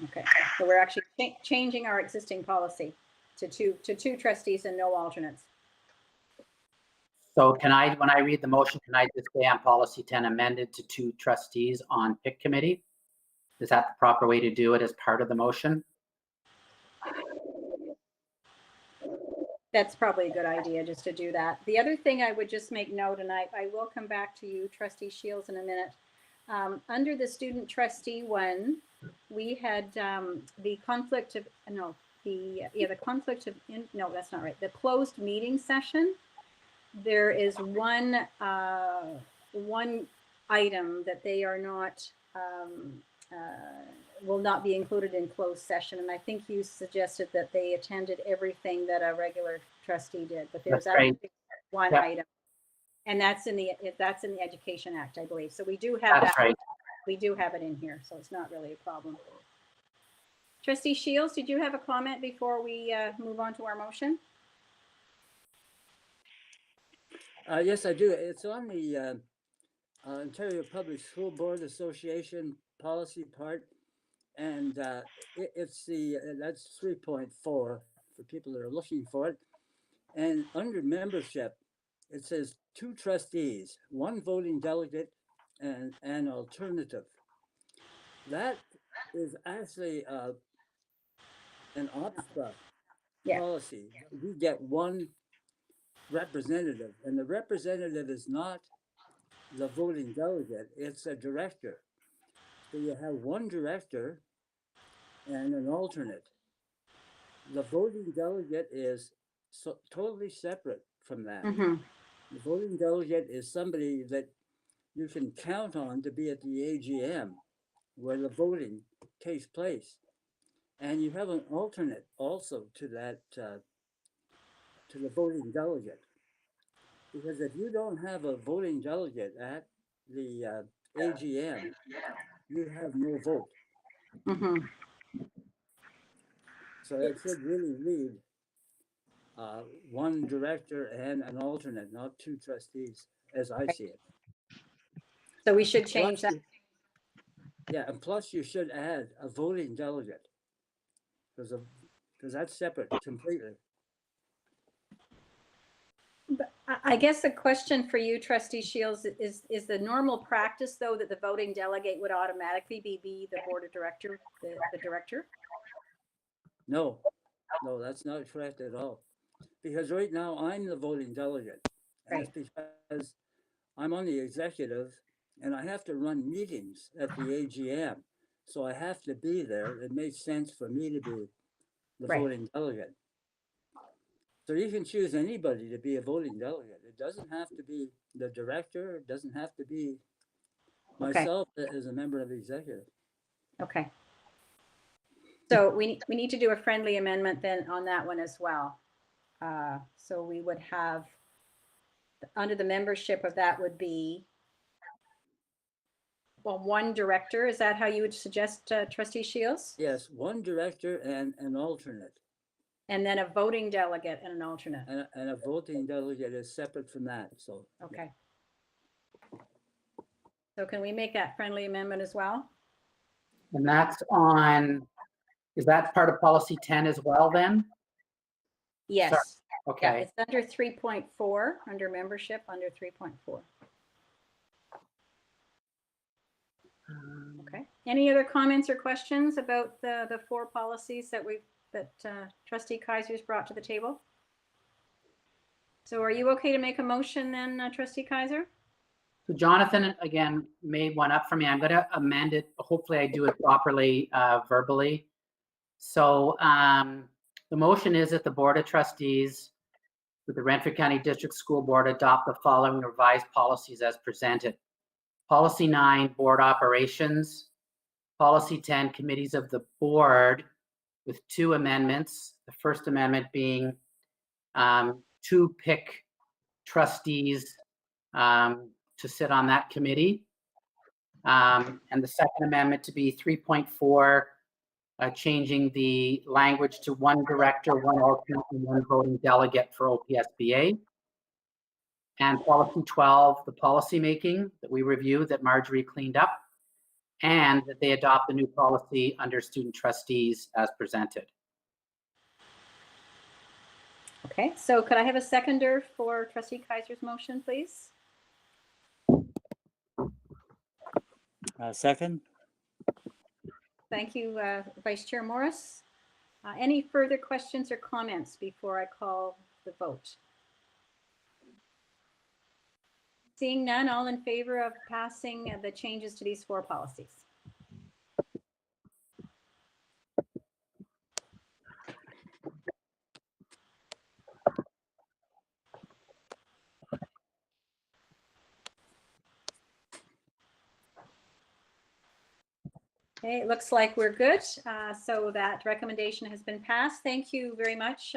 S2: Okay. So we're actually changing our existing policy to two trustees and no alternates.
S3: So when I read the motion, can I just say on policy 10 amended to 2 trustees on PIC committee? Is that the proper way to do it as part of the motion?
S2: That's probably a good idea, just to do that. The other thing I would just make note, and I will come back to you, Trustee Shields, in a minute. Under the student trustee one, we had the conflict of, no, the conflict of, no, that's not right. The closed meeting session. There is one item that they are not, will not be included in closed session. And I think you suggested that they attended everything that a regular trustee did, but there's actually one item. And that's in the Education Act, I believe. So we do have that.
S3: Right.
S2: We do have it in here, so it's not really a problem. Trustee Shields, did you have a comment before we move on to our motion?
S12: Yes, I do. It's on the Ontario Public School Board Association policy part, and it's that's 3.4 for people that are looking for it. And under membership, it says 2 trustees, 1 voting delegate, and an alternative. That is actually an OPSPA policy. We get 1 representative, and the representative is not the voting delegate, it's a director. So you have 1 director and an alternate. The voting delegate is totally separate from that.
S2: Mm-hmm.
S12: The voting delegate is somebody that you can count on to be at the AGM where the voting takes place. And you have an alternate also to that, to the voting delegate. Because if you don't have a voting delegate at the AGM, you have no vote.
S2: Mm-hmm.
S12: So it should really read 1 director and an alternate, not 2 trustees, as I see it.
S2: So we should change that.
S12: Yeah, and plus you should add a voting delegate, because that's separate completely.
S2: But I guess the question for you, Trustee Shields, is the normal practice, though, that the voting delegate would automatically be the board of director, the director?
S12: No, no, that's not correct at all. Because right now I'm the voting delegate. And
S2: Right.
S12: that's because I'm on the executive and I have to run meetings at the AGM. So I have to be there. It makes sense for me to be the
S2: Right.
S12: voting delegate. So you can choose anybody to be a voting delegate. It doesn't have to be the director. It doesn't have to be myself as a member of the executive.
S2: Okay. So we need to do a friendly amendment then on that one as well. So we would have, under the membership of that would be, well, one director. Is that how you would suggest, Trustee Shields?
S12: Yes, one director and an alternate.
S2: And then a voting delegate and an alternate.
S12: And a voting delegate is separate from that. So
S2: Okay. So can we make that friendly amendment as well?
S13: And that's on, is that part of policy 10 as well then?
S2: Yes.
S13: Sorry.
S2: Yeah,
S13: Okay.
S2: it's under 3.4, under membership, under 3.4. Okay. Any other comments or questions about the four policies that Trustee Kaiser's brought to the table? So are you okay to make a motion then, Trustee Kaiser?
S13: So Jonathan, again, made one up for me. I'm going to amend it. Hopefully I do it properly verbally. So the motion is that the Board of Trustees with the Renfrew County District School Board adopt the following revised policies as presented. Policy 9, Board Operations. Policy 10, Committees of the Board, with 2 amendments. The first amendment being to pick trustees to sit on that committee. And the second amendment to be 3.4, changing the language to 1 director, 1 alternate, and 1 voting delegate for OPSBA. And policy 12, the policy making that we reviewed that Marjorie cleaned up, and that they adopt the new policy under student trustees as presented.
S2: Okay, so could I have a seconder for Trustee Kaiser's motion, please?
S10: Second.
S2: Thank you, Vice Chair Morris. Any further questions or comments before I call the vote? Seeing none, all in favor of passing the changes to these 4 policies? Okay, it looks like we're good. So that recommendation has been passed. Thank you very much,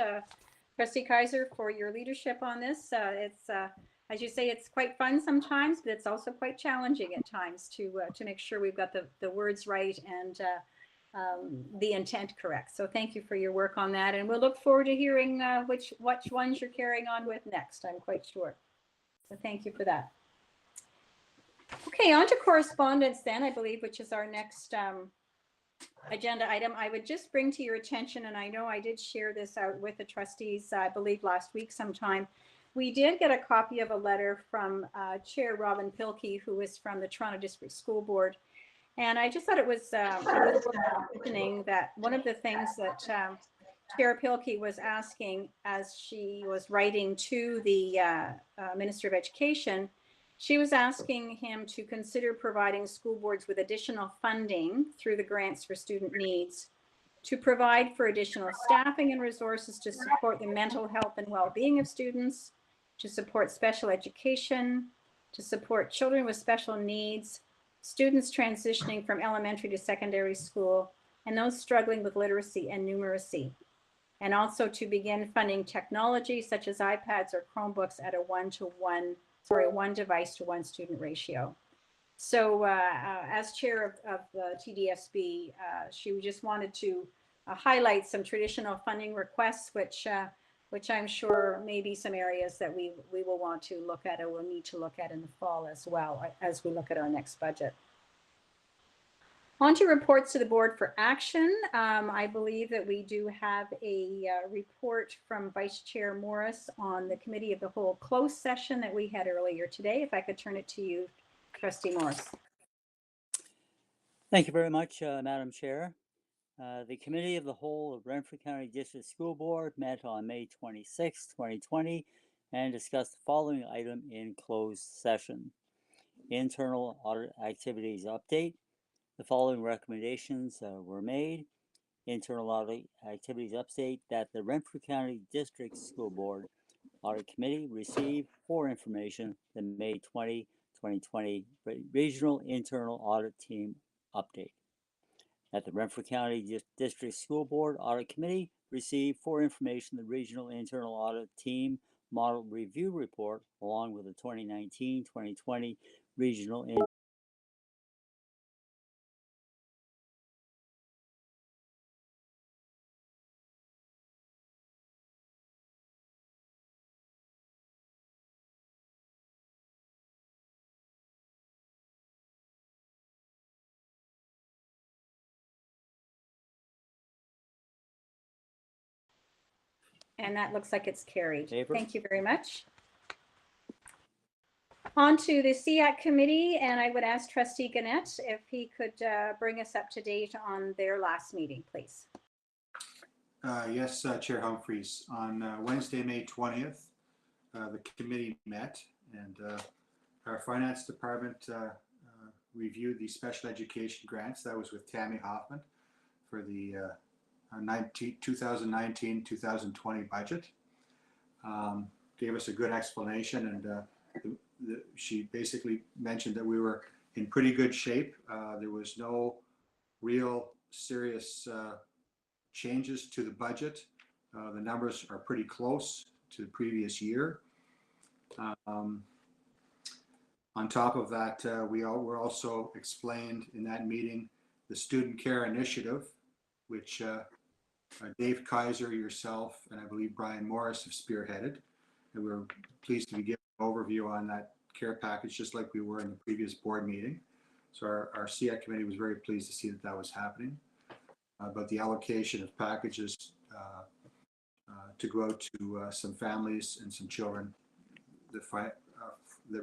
S2: Trustee Kaiser, for your leadership on this. It's, as you say, it's quite fun sometimes, but it's also quite challenging at times to make sure we've got the words right and the intent correct. So thank you for your work on that. And we'll look forward to hearing which ones you're carrying on with next, I'm quite sure. So thank you for that. Okay, on to correspondence then, I believe, which is our next agenda item. I would just bring to your attention, and I know I did share this out with the trustees, I believe last week sometime. We did get a copy of a letter from Chair Robin Pilkey, who is from the Toronto District School Board. And I just thought it was worth mentioning that one of the things that Chair Pilkey was asking as she was writing to the Minister of Education, she was asking him to consider providing school boards with additional funding through the Grants for Student Needs to provide for additional staffing and resources to support the mental health and well-being of students, to support special education, to support children with special needs, students transitioning from elementary to secondary school, and those struggling with literacy and numeracy, and also to begin funding technology such as iPads or Chromebooks at a 1 device to 1 student ratio. So as chair of the TDSB, she just wanted to highlight some traditional funding requests, which I'm sure may be some areas that we will want to look at or will need to look at in the fall as well as we look at our next budget. On to reports to the board for action. I believe that we do have a report from Vice Chair Morris on the Committee of the Whole closed session that we had earlier today. If I could turn it to you, Trustee Morris.
S10: Thank you very much, Madam Chair. The Committee of the Whole of Renfrew County District School Board met on May 26, 2020, and discussed the following item in closed session. Internal audit activities update. The following recommendations were made. Internal audit activities update that the Renfrew County District School Board Audit Committee received for information the May 20, 2020 Regional Internal Audit Team update. That the Renfrew County District School Board Audit Committee received for information the Regional Internal Audit Team Model Review Report along with the 2019-2020 Regional
S2: And that looks like it's carried.
S10: Favor.
S2: Thank you very much. On to the SEAC committee, and I would ask Trustee Gannett if he could bring us up to date on their last meeting, please.
S5: Yes, Chair Humphreys. On Wednesday, May 20th, the committee met, and our finance department reviewed the special education grants. That was with Tammy Hoffman for the 2019-2020 budget. Gave us a good explanation, and she basically mentioned that we were in pretty good shape. There was no real serious changes to the budget. The numbers are pretty close to the previous year. On top of that, we were also explained in that meeting the Student Care Initiative, which Dave Kaiser, yourself, and I believe Brian Morris have spearheaded. And we're pleased to be given an overview on that care package, just like we were in the previous board meeting. So our CEAC committee was very pleased to see that that was happening. About the allocation of packages to go out to some families and some children that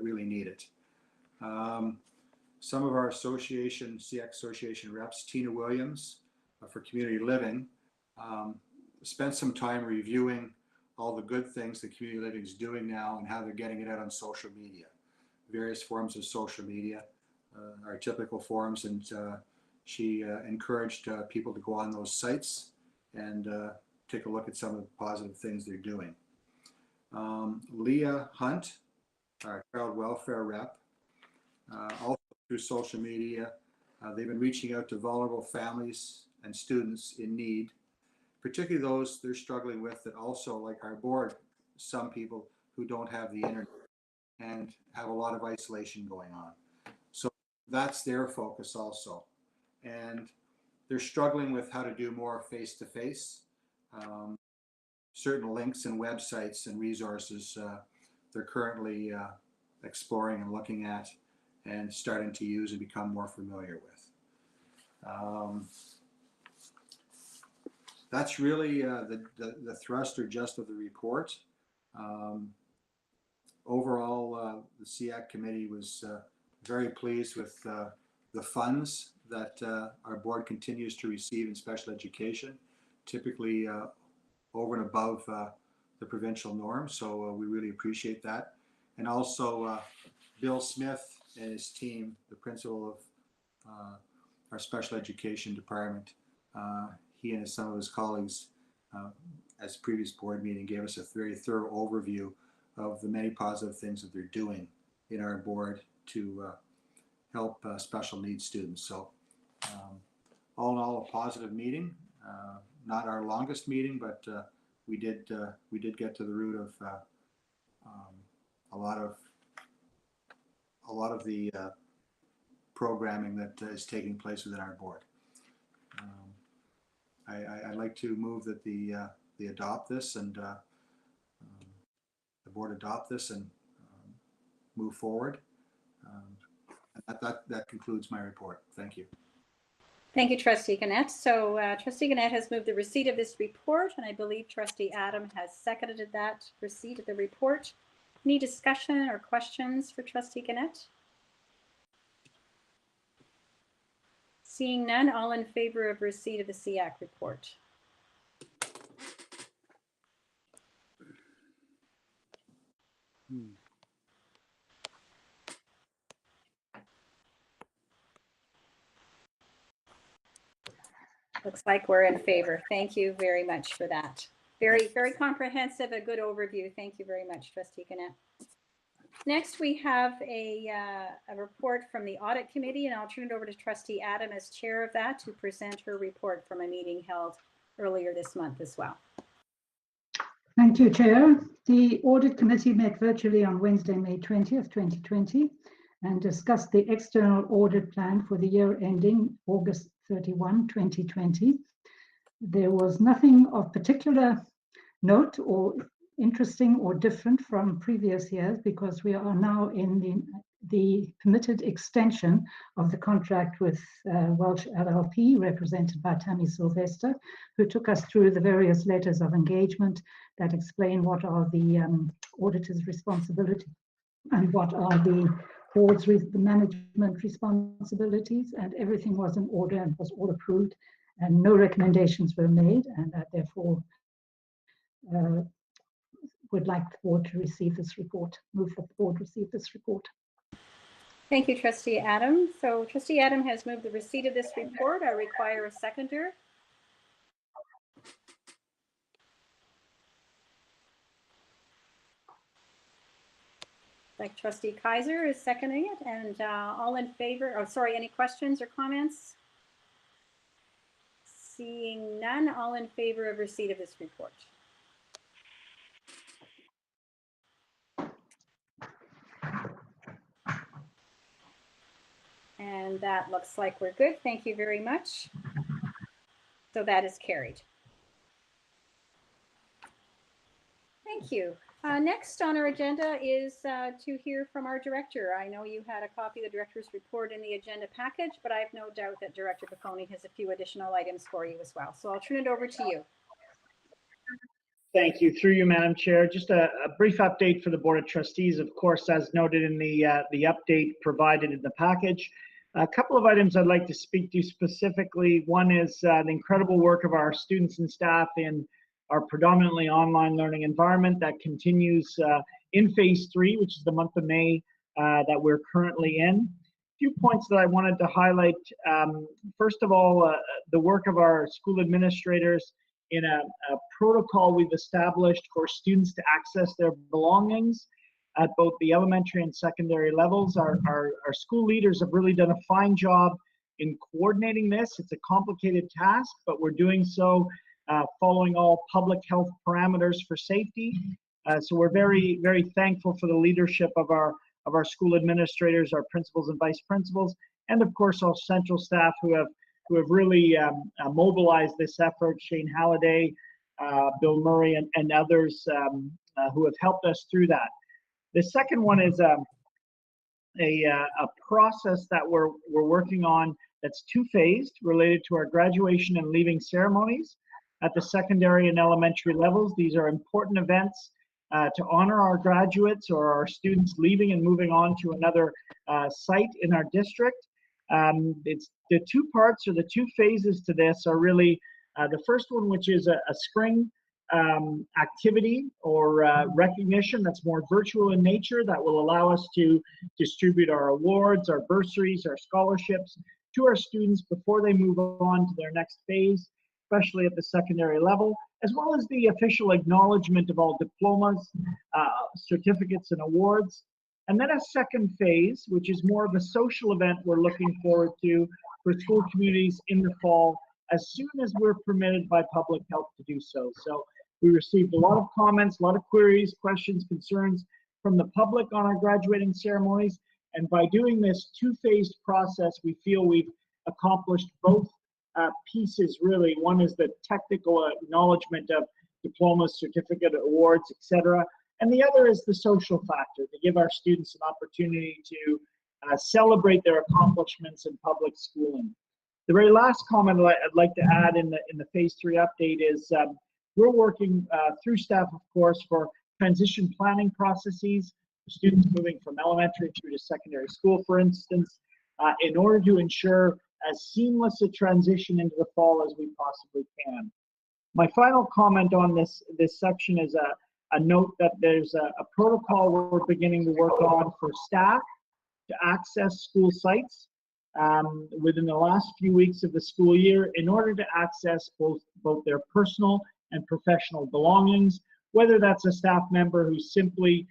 S5: really need it. Some of our association, CEAC association reps, Tina Williams for Community Living, spent some time reviewing all the good things that Community Living is doing now and how they're getting it out on social media, various forms of social media, our typical forums, and she encouraged people to go on those sites and take a look at some of the positive things they're doing. Leah Hunt, our child welfare rep, also through social media, they've been reaching out to vulnerable families and students in need, particularly those they're struggling with that also, like our board, some people who don't have the internet and have a lot of isolation going on. So that's their focus also. And they're struggling with how to do more face-to-face. Certain links and websites and resources they're currently exploring and looking at and starting to use and become more familiar with. That's really the thrust or gist of the report. Overall, the CEAC committee was very pleased with the funds that our board continues to receive in special education, typically over and above the provincial norm. So we really appreciate that. And also Bill Smith and his team, the principal of our special education department, he and some of his colleagues, as previous board meeting, gave us a very thorough overview of the many positive things that they're doing in our board to help special needs students. So all in all, a positive meeting. Not our longest meeting, but we did get to the root of a lot of the programming that is taking place within our board. I'd like to move that they adopt this and the board adopt this and move forward. That concludes my report. Thank you.
S2: Thank you, Trustee Gannett. So Trustee Gannett has moved the receipt of this report, and I believe Trustee Adam has seconded that receipt of the report. Any discussion or questions for Trustee Gannett? Seeing none, all in favor of receipt of the SEAC report? Looks like we're in favor. Thank you very much for that. Very, very comprehensive, a good overview. Thank you very much, Trustee Gannett. Next, we have a report from the Audit Committee, and I'll turn it over to Trustee Adam as chair of that to present her report from a meeting held earlier this month as well.
S7: Thank you, Chair. The Audit Committee met virtually on Wednesday, May 20th, 2020, and discussed the external audit plan for the year ending August 31, 2020. There was nothing of particular note or interesting or different from previous years because we are now in the permitted extension of the contract with Welsh LLP, represented by Tammy Sylvester, who took us through the various letters of engagement that explain what are the auditor's responsibilities and what are the board's the management responsibilities, and everything was in order and was all approved, and no recommendations were made, and that therefore would like the board to receive this report. Move that the board receive this report.
S2: Thank you, Trustee Adam. So Trustee Adam has moved the receipt of this report. I require a seconder. Like Trustee Kaiser is seconding it, and all in favor. Oh, sorry, any questions or comments? Seeing none, all in favor of receipt of this report? And that looks like we're good. Thank you very much. So that is carried. Thank you. Next on our agenda is to hear from our director. I know you had a copy of the director's report in the agenda package, but I have no doubt that Director Baconi has a few additional items for you as well. So I'll turn it over to you.
S9: Thank you. Through you, Madam Chair. Just a brief update for the Board of Trustees, of course, as noted in the update provided in the package. A couple of items I'd like to speak to specifically. One is the incredible work of our students and staff in our predominantly online learning environment that continues in phase 3, which is the month of May that we're currently in. A few points that I wanted to highlight. First of all, the work of our school administrators in a protocol we've established for students to access their belongings at both the elementary and secondary levels. Our school leaders have really done a fine job in coordinating this. It's a complicated task, but we're doing so following all public health parameters for safety. So we're very, very thankful for the leadership of our school administrators, our principals and vice principals, and of course our central staff who have really mobilized this effort. Shane Halliday, Bill Murray, and others who have helped us through that. The second one is a process that we're working on that's two-phased, related to our graduation and leaving ceremonies at the secondary and elementary levels. These are important events to honor our graduates or our students leaving and moving on to another site in our district. It's the two parts or the two phases to this are really the first one, which is a spring activity or recognition that's more virtual in nature, that will allow us to distribute our awards, our bursaries, our scholarships to our students before they move on to their next phase, especially at the secondary level, as well as the official acknowledgement of all diplomas, certificates, and awards. And then a second phase, which is more of a social event we're looking forward to for school communities in the fall, as soon as we're permitted by public health to do so. So we received a lot of comments, a lot of queries, questions, concerns from the public on our graduating ceremonies. And by doing this two-phased process, we feel we've accomplished both pieces, really. One is the technical acknowledgement of diplomas, certificate, awards, etc. And the other is the social factor, to give our students an opportunity to celebrate their accomplishments in public schooling. The very last comment I'd like to add in the phase 3 update is we're working through staff, of course, for transition planning processes for students moving from elementary through to secondary school, for instance, in order to ensure as seamless a transition into the fall as we possibly can. My final comment on this section is a note that there's a protocol we're beginning to work on for staff to access school sites within the last few weeks of the school year in order to access both their personal and professional belongings, whether that's a staff member who's simply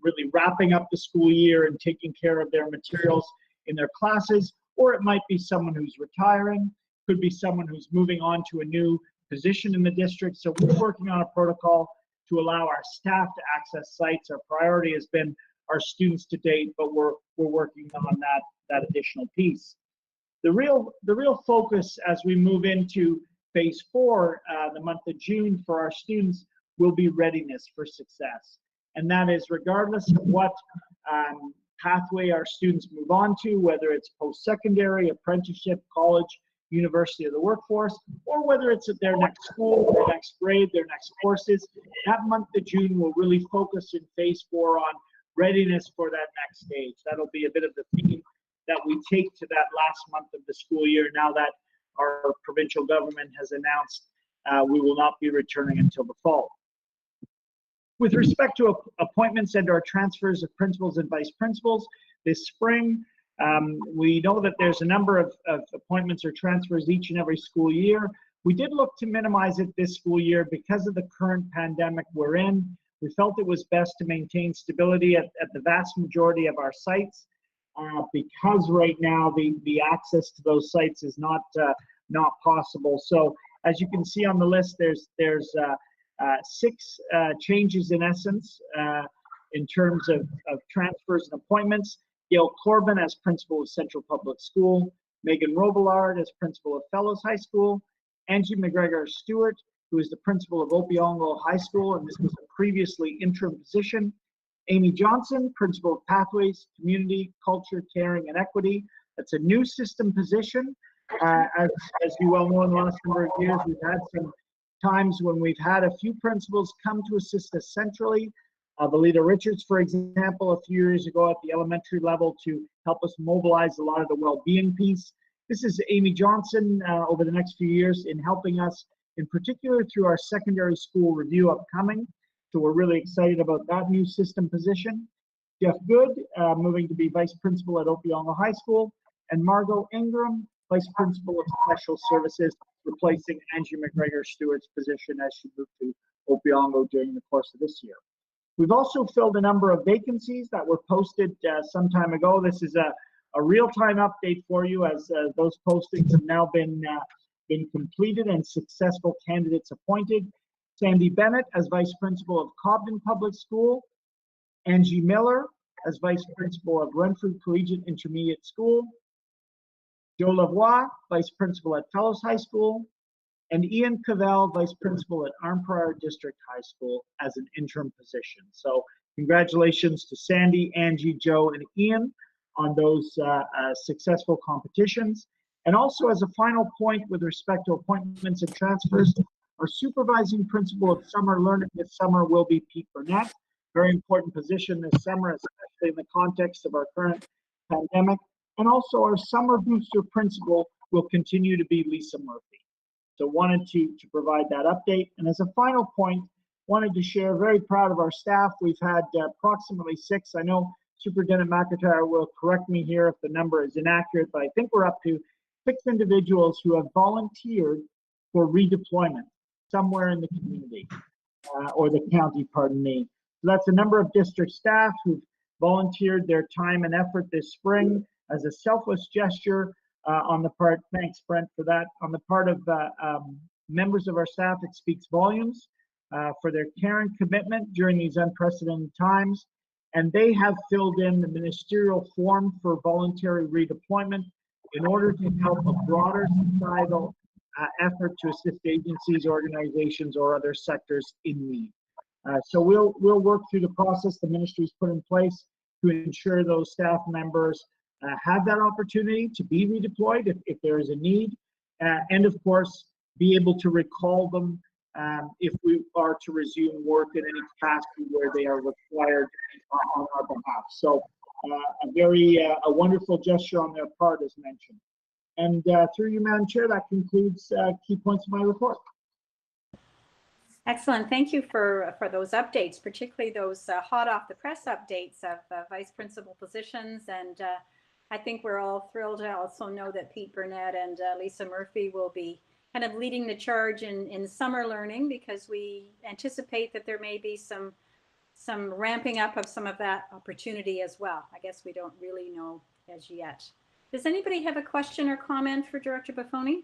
S9: really wrapping up the school year and taking care of their materials in their classes, or it might be someone who's retiring, could be someone who's moving on to a new position in the district. So we're working on a protocol to allow our staff to access sites. Our priority has been our students to date, but we're working on that additional piece. The real focus as we move into phase 4, the month of June, for our students will be readiness for success. And that is regardless of what pathway our students move on to, whether it's post-secondary, apprenticeship, college, university, or the workforce, or whether it's at their next school, their next grade, their next courses. That month of June will really focus in phase 4 on readiness for that next stage. That'll be a bit of the theme that we take to that last month of the school year, now that our provincial government has announced we will not be returning until the fall. With respect to appointments and our transfers of principals and vice principals this spring, we know that there's a number of appointments or transfers each and every school year. We did look to minimize it this school year because of the current pandemic we're in. We felt it was best to maintain stability at the vast majority of our sites because right now the access to those sites is not possible. So as you can see on the list, there's 6 changes in essence in terms of transfers and appointments. Gail Corbin as principal of Central Public School, Megan Robillard as principal of Fellows High School, Angie McGregor Stewart, who is the principal of Opiongo High School, and this was a previously interim position, Amy Johnson, principal of Pathways, Community, Culture, Caring, and Equity. That's a new system position. As you well know, in the last number of years, we've had some times when we've had a few principals come to assist us centrally. Valita Richards, for example, a few years ago at the elementary level to help us mobilize a lot of the well-being piece. This is Amy Johnson over the next few years in helping us, in particular through our secondary school review upcoming. So we're really excited about that new system position. Jeff Good, moving to be vice principal at Opiongo High School, and Margot Ingram, vice principal of Special Services, replacing Angie McGregor Stewart's position as she moved to Opiongo during the course of this year. We've also filled a number of vacancies that were posted some time ago. This is a real-time update for you as those postings have now been completed and successful candidates appointed. Sandy Bennett as vice principal of Cobden Public School, Angie Miller as vice principal of Renfrew Collegiate Intermediate School, Joe Lavoie, vice principal at Fellows High School, and Ian Cavell, vice principal at Arnprior District High School as an interim position. So congratulations to Sandy, Angie, Joe, and Ian on those successful competitions. And also as a final point with respect to appointments and transfers, our supervising principal of summer learning this summer will be Pete Burnett. Very important position this summer, especially in the context of our current pandemic. And also our summer booster principal will continue to be Lisa Murphy. So wanted to provide that update. And as a final point, wanted to share, very proud of our staff. We've had approximately 6. I know Superintendent McIntyre will correct me here if the number is inaccurate, but I think we're up to 6 individuals who have volunteered for redeployment somewhere in the community or the county, pardon me. So that's a number of district staff who've volunteered their time and effort this spring as a selfless gesture on the part, thanks Brent for that, on the part of members of our staff. It speaks volumes for their care and commitment during these unprecedented times. And they have filled in the ministerial form for voluntary redeployment in order to help a broader societal effort to assist agencies, organizations, or other sectors in need. So we'll work through the process the ministry's put in place to ensure those staff members have that opportunity to be redeployed if there is a need, and of course, be able to recall them if we are to resume work in any capacity where they are required on our behalf. So a wonderful gesture on their part, as mentioned. And through you, Madam Chair, that concludes key points of my report.
S2: Excellent. Thank you for those updates, particularly those hot off the press updates of vice principal positions. And I think we're all thrilled to also know that Pete Burnett and Lisa Murphy will be kind of leading the charge in summer learning, because we anticipate that there may be some ramping up of some of that opportunity as well. I guess we don't really know as yet. Does anybody have a question or comment for Director Buffoni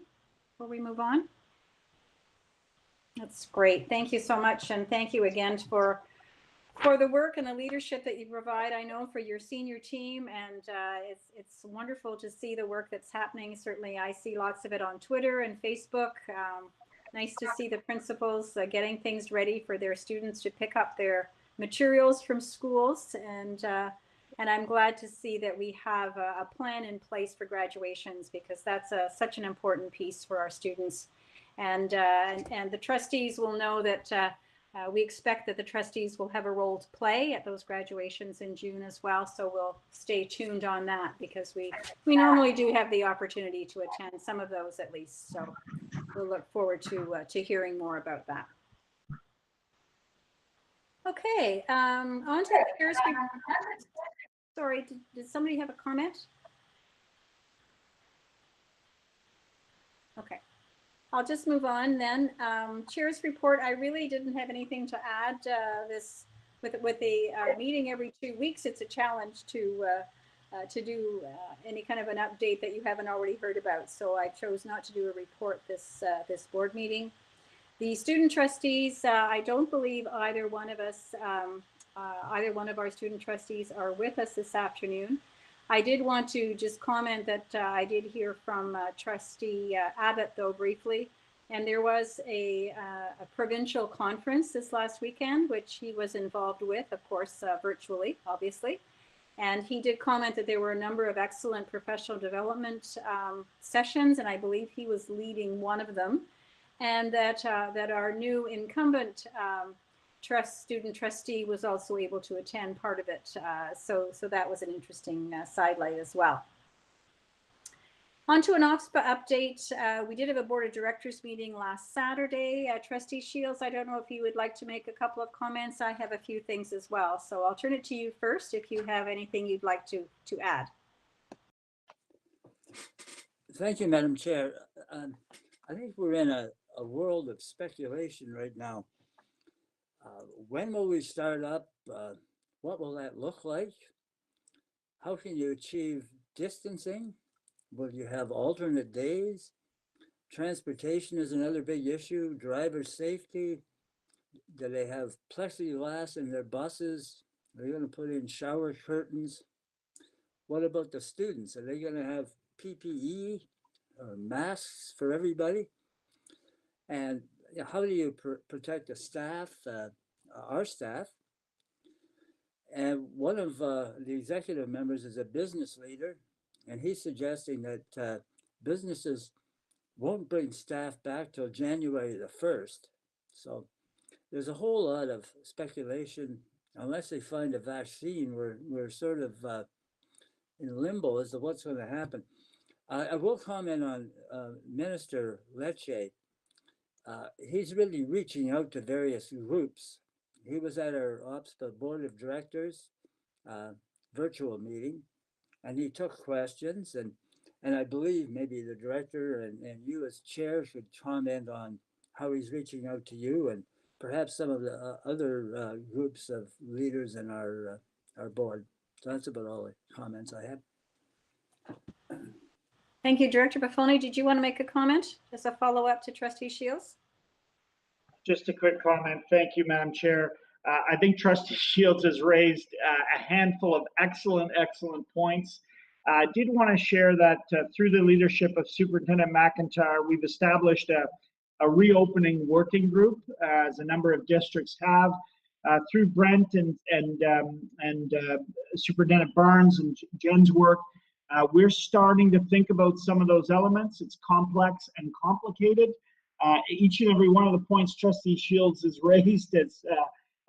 S2: before we move on? That's great. Thank you so much. And thank you again for the work and the leadership that you provide, I know, for your senior team. And it's wonderful to see the work that's happening. Certainly, I see lots of it on Twitter and Facebook. Nice to see the principals getting things ready for their students to pick up their materials from schools. And I'm glad to see that we have a plan in place for graduations, because that's such an important piece for our students. And the trustees will know that we expect that the trustees will have a role to play at those graduations in June as well. So we'll stay tuned on that, because we normally do have the opportunity to attend some of those at least. So we'll look forward to hearing more about that. Okay, on to the chair's report. Sorry, did somebody have a comment? Okay. I'll just move on then. Chair's report, I really didn't have anything to add. With the meeting every 2 weeks, it's a challenge to do any kind of an update that you haven't already heard about. So I chose not to do a report this board meeting. The student trustees, I don't believe either one of us, either one of our student trustees are with us this afternoon. I did want to just comment that I did hear from Trustee Abbott, though, briefly, and there was a provincial conference this last weekend, which he was involved with, of course, virtually, obviously. And he did comment that there were a number of excellent professional development sessions, and I believe he was leading one of them, and that our new incumbent student trustee was also able to attend part of it. So that was an interesting sidelight as well. On to an OSPA update. We did have a board of directors meeting last Saturday. Trustee Shields, I don't know if you would like to make a couple of comments. I have a few things as well. So I'll turn it to you first if you have anything you'd like to add.
S12: Thank you, Madam Chair. I think we're in a world of speculation right now. When will we start up? What will that look like? How can you achieve distancing? Will you have alternate days? Transportation is another big issue. Driver safety. Do they have plexiglass in their buses? Are they going to put in shower curtains? What about the students? Are they going to have PPE or masks for everybody? And how do you protect the staff, our staff? And one of the executive members is a business leader, and he's suggesting that businesses won't bring staff back till January the 1st. So there's a whole lot of speculation. Unless they find a vaccine, we're sort of in limbo as to what's going to happen. I will comment on Minister Lecce. He's really reaching out to various groups. He was at our OPSPA Board of Directors virtual meeting, and he took questions, and I believe maybe the director and you as chair should comment on how he's reaching out to you and perhaps some of the other groups of leaders in our board. So that's about all the comments I have.
S2: Thank you, Director Buffoni. Did you want to make a comment as a follow-up to Trustee Shields?
S9: Just a quick comment. Thank you, Madam Chair. I think Trustee Shields has raised a handful of excellent points. I did want to share that through the leadership of Superintendent McIntyre, we've established a reopening working group, as a number of districts have, through Brent and Superintendent Barnes and Jen's work. We're starting to think about some of those elements. It's complex and complicated. Each and every one of the points Trustee Shields has raised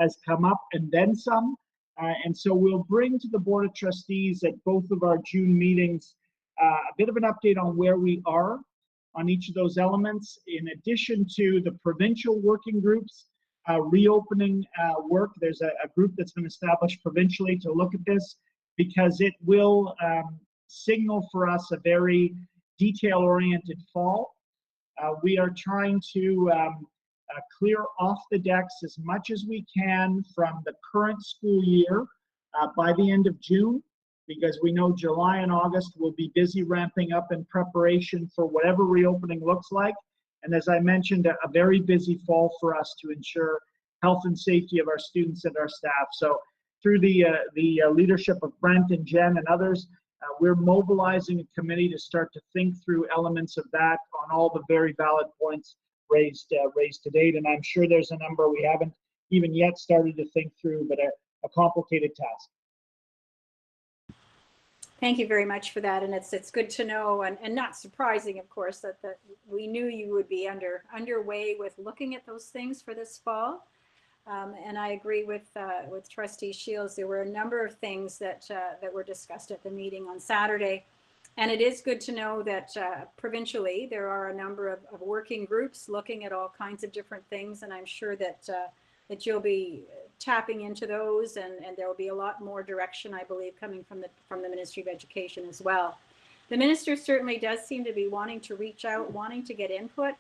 S9: has come up and then some. And so we'll bring to the Board of Trustees at both of our June meetings a bit of an update on where we are on each of those elements, in addition to the provincial working groups reopening work. There's a group that's been established provincially to look at this, because it will signal for us a very detail-oriented fall. We are trying to clear off the decks as much as we can from the current school year by the end of June, because we know July and August will be busy ramping up in preparation for whatever reopening looks like. And as I mentioned, a very busy fall for us to ensure health and safety of our students and our staff. So through the leadership of Brent and Jen and others, we're mobilizing a committee to start to think through elements of that on all the very valid points raised to date. And I'm sure there's a number we haven't even yet started to think through, but a complicated task.
S2: Thank you very much for that, and it's good to know, and not surprising, of course, that we knew you would be underway with looking at those things for this fall. And I agree with Trustee Shields. There were a number of things that were discussed at the meeting on Saturday, and it is good to know that provincially there are a number of working groups looking at all kinds of different things, and I'm sure that you'll be tapping into those, and there will be a lot more direction, I believe, coming from the Ministry of Education as well. The minister certainly does seem to be wanting to reach out, wanting to get input.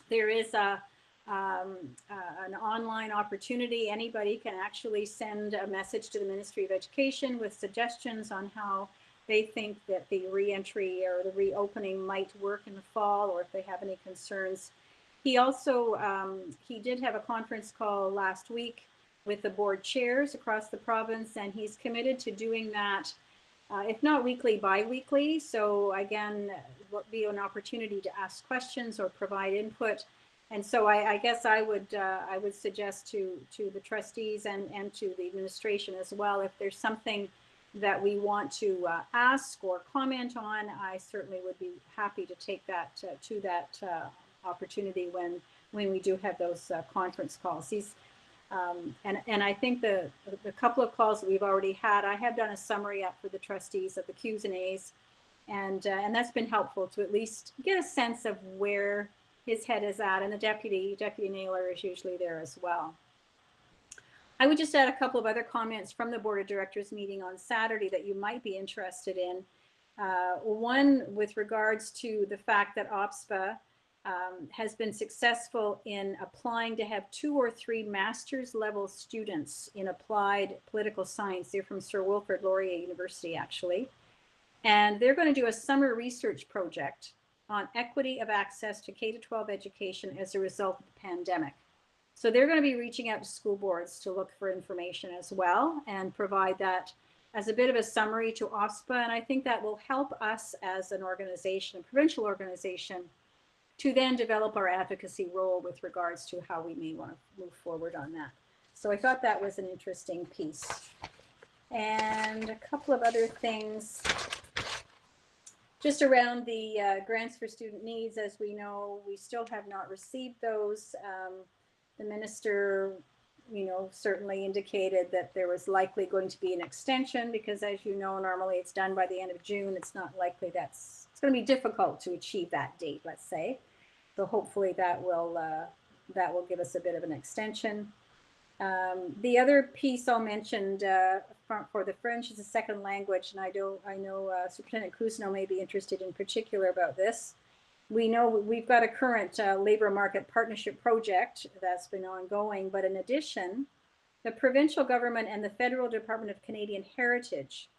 S2: There is an online opportunity. Anybody can actually send a message to the Ministry of Education with suggestions on how they think that the reentry or the reopening might work in the fall, or if they have any concerns. He also, he did have a conference call last week with the board chairs across the province, and he's committed to doing that, if not weekly, bi-weekly. So again, will be an opportunity to ask questions or provide input. And so I guess I would suggest to the trustees and to the administration as well, if there's something that we want to ask or comment on, I certainly would be happy to take that to that opportunity when we do have those conference calls. And I think the couple of calls that we've already had, I have done a summary up for the trustees of the Q's and A's, and that's been helpful to at least get a sense of where his head is at, and the Deputy Naylor is usually there as well. I would just add a couple of other comments from the Board of Directors meeting on Saturday that you might be interested in. One with regards to the fact that OPSPA has been successful in applying to have 2 or 3 master's level students in applied political science. They're from Sir Wilfrid Laurier University, actually. And they're going to do a summer research project on equity of access to K-12 education as a result of the pandemic. So they're going to be reaching out to school boards to look for information as well and provide that as a bit of a summary to OPSPA. And I think that will help us as an organization, a provincial organization, to then develop our advocacy role with regards to how we may want to move forward on that. So I thought that was an interesting piece. And a couple of other things just around the grants for student needs. As we know, we still have not received those. The minister, certainly indicated that there was likely going to be an extension, because as you know, normally it's done by the end of June. It's not likely it's going to be difficult to achieve that date, let's say. So hopefully that will give us a bit of an extension. The other piece I'll mention for the French as a second language, and I know Superintendent Cousineau may be interested in particular about this. We know we've got a current labor market partnership project that's been ongoing, but in addition, the provincial government and the Federal Department of Canadian Heritage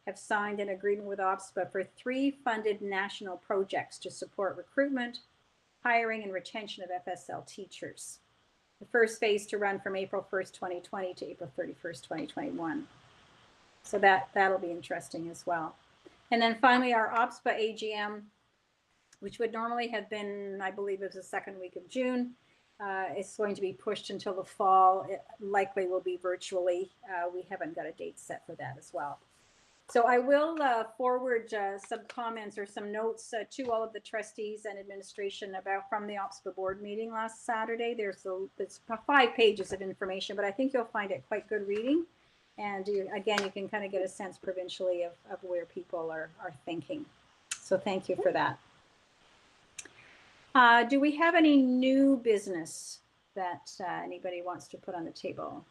S2: have signed an agreement with OPSPA for 3 funded national projects to support recruitment, hiring, and retention of FSL teachers. The first phase to run from April 1st, 2020 to April 31st, 2021. So that'll be interesting as well. And then finally, our OPSPA AGM, which would normally have been, I believe it was the second week of June, is going to be pushed until the fall. It likely will be virtually. We haven't got a date set for that as well. So I will forward some comments or some notes to all of the trustees and administration about from the OPSPA board meeting last Saturday. There's 5 pages of information, but I think you'll find it quite good reading. And again, you can kind of get a sense provincially of where people are thinking. So thank you for that. Do we have any new business that anybody wants to put on the table?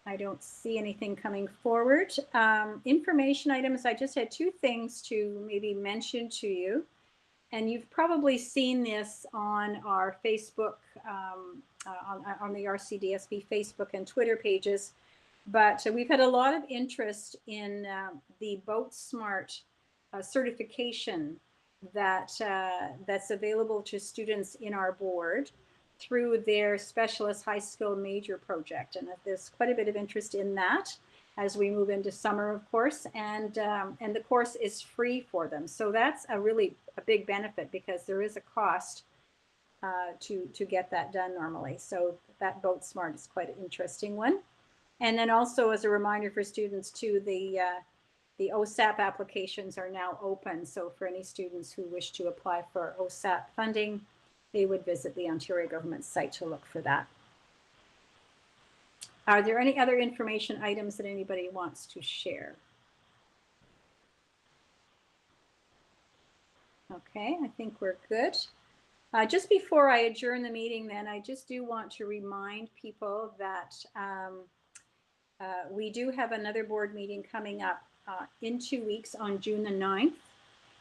S2: I don't see anything coming forward. Information items, I just had 2 things to maybe mention to you. And you've probably seen this on our Facebook, on the RCDSB Facebook and Twitter pages. But we've had a lot of interest in the Boat Smart certification that's available to students in our board through their specialist high skill major project. And there's quite a bit of interest in that as we move into summer, of course, and the course is free for them. So that's a big benefit because there is a cost to get that done normally. So that Boat Smart is quite an interesting one. And then also as a reminder for students too, the OSAP applications are now open. So for any students who wish to apply for OSAP funding, they would visit the Ontario government site to look for that. Are there any other information items that anybody wants to share? Okay, I think we're good. Just before I adjourn the meeting then, I just do want to remind people that we do have another board meeting coming up in 2 weeks on June the 9th.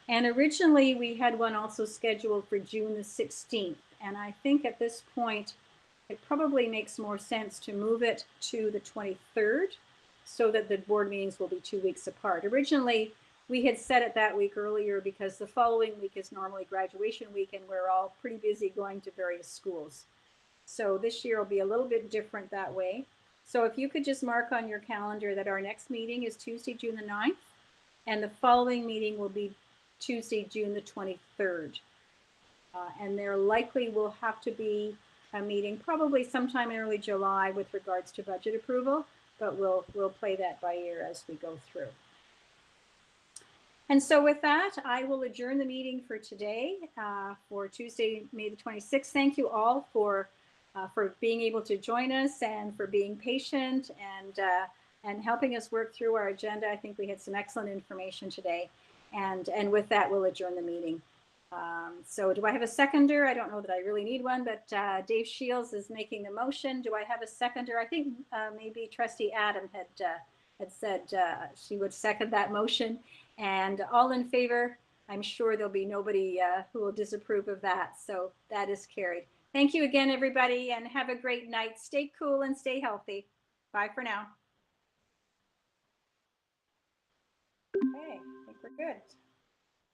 S2: And originally we had one also scheduled for June the 16th. And I think at this point, it probably makes more sense to move it to the 23rd so that the board meetings will be 2 weeks apart. Originally, we had set it that week earlier because the following week is normally graduation week and we're all pretty busy going to various schools. So this year will be a little bit different that way. So if you could just mark on your calendar that our next meeting is Tuesday, June the 9th, and the following meeting will be Tuesday, June the 23rd. And there likely will have to be a meeting probably sometime in early July with regards to budget approval, but we'll play that by ear as we go through. And so with that, I will adjourn the meeting for today for Tuesday, May the 26th. Thank you all for being able to join us and for being patient and helping us work through our agenda. I think we had some excellent information today. And with that, we'll adjourn the meeting. So do I have a seconder? I don't know that I really need one, but Dave Shields is making the motion. Do I have a seconder? I think maybe Trustee Adam had said she would second that motion. And all in favor, I'm sure there'll be nobody who will disapprove of that. So that is carried. Thank you again, everybody, and have a great night. Stay cool and stay healthy. Bye for now. Okay, I think we're good.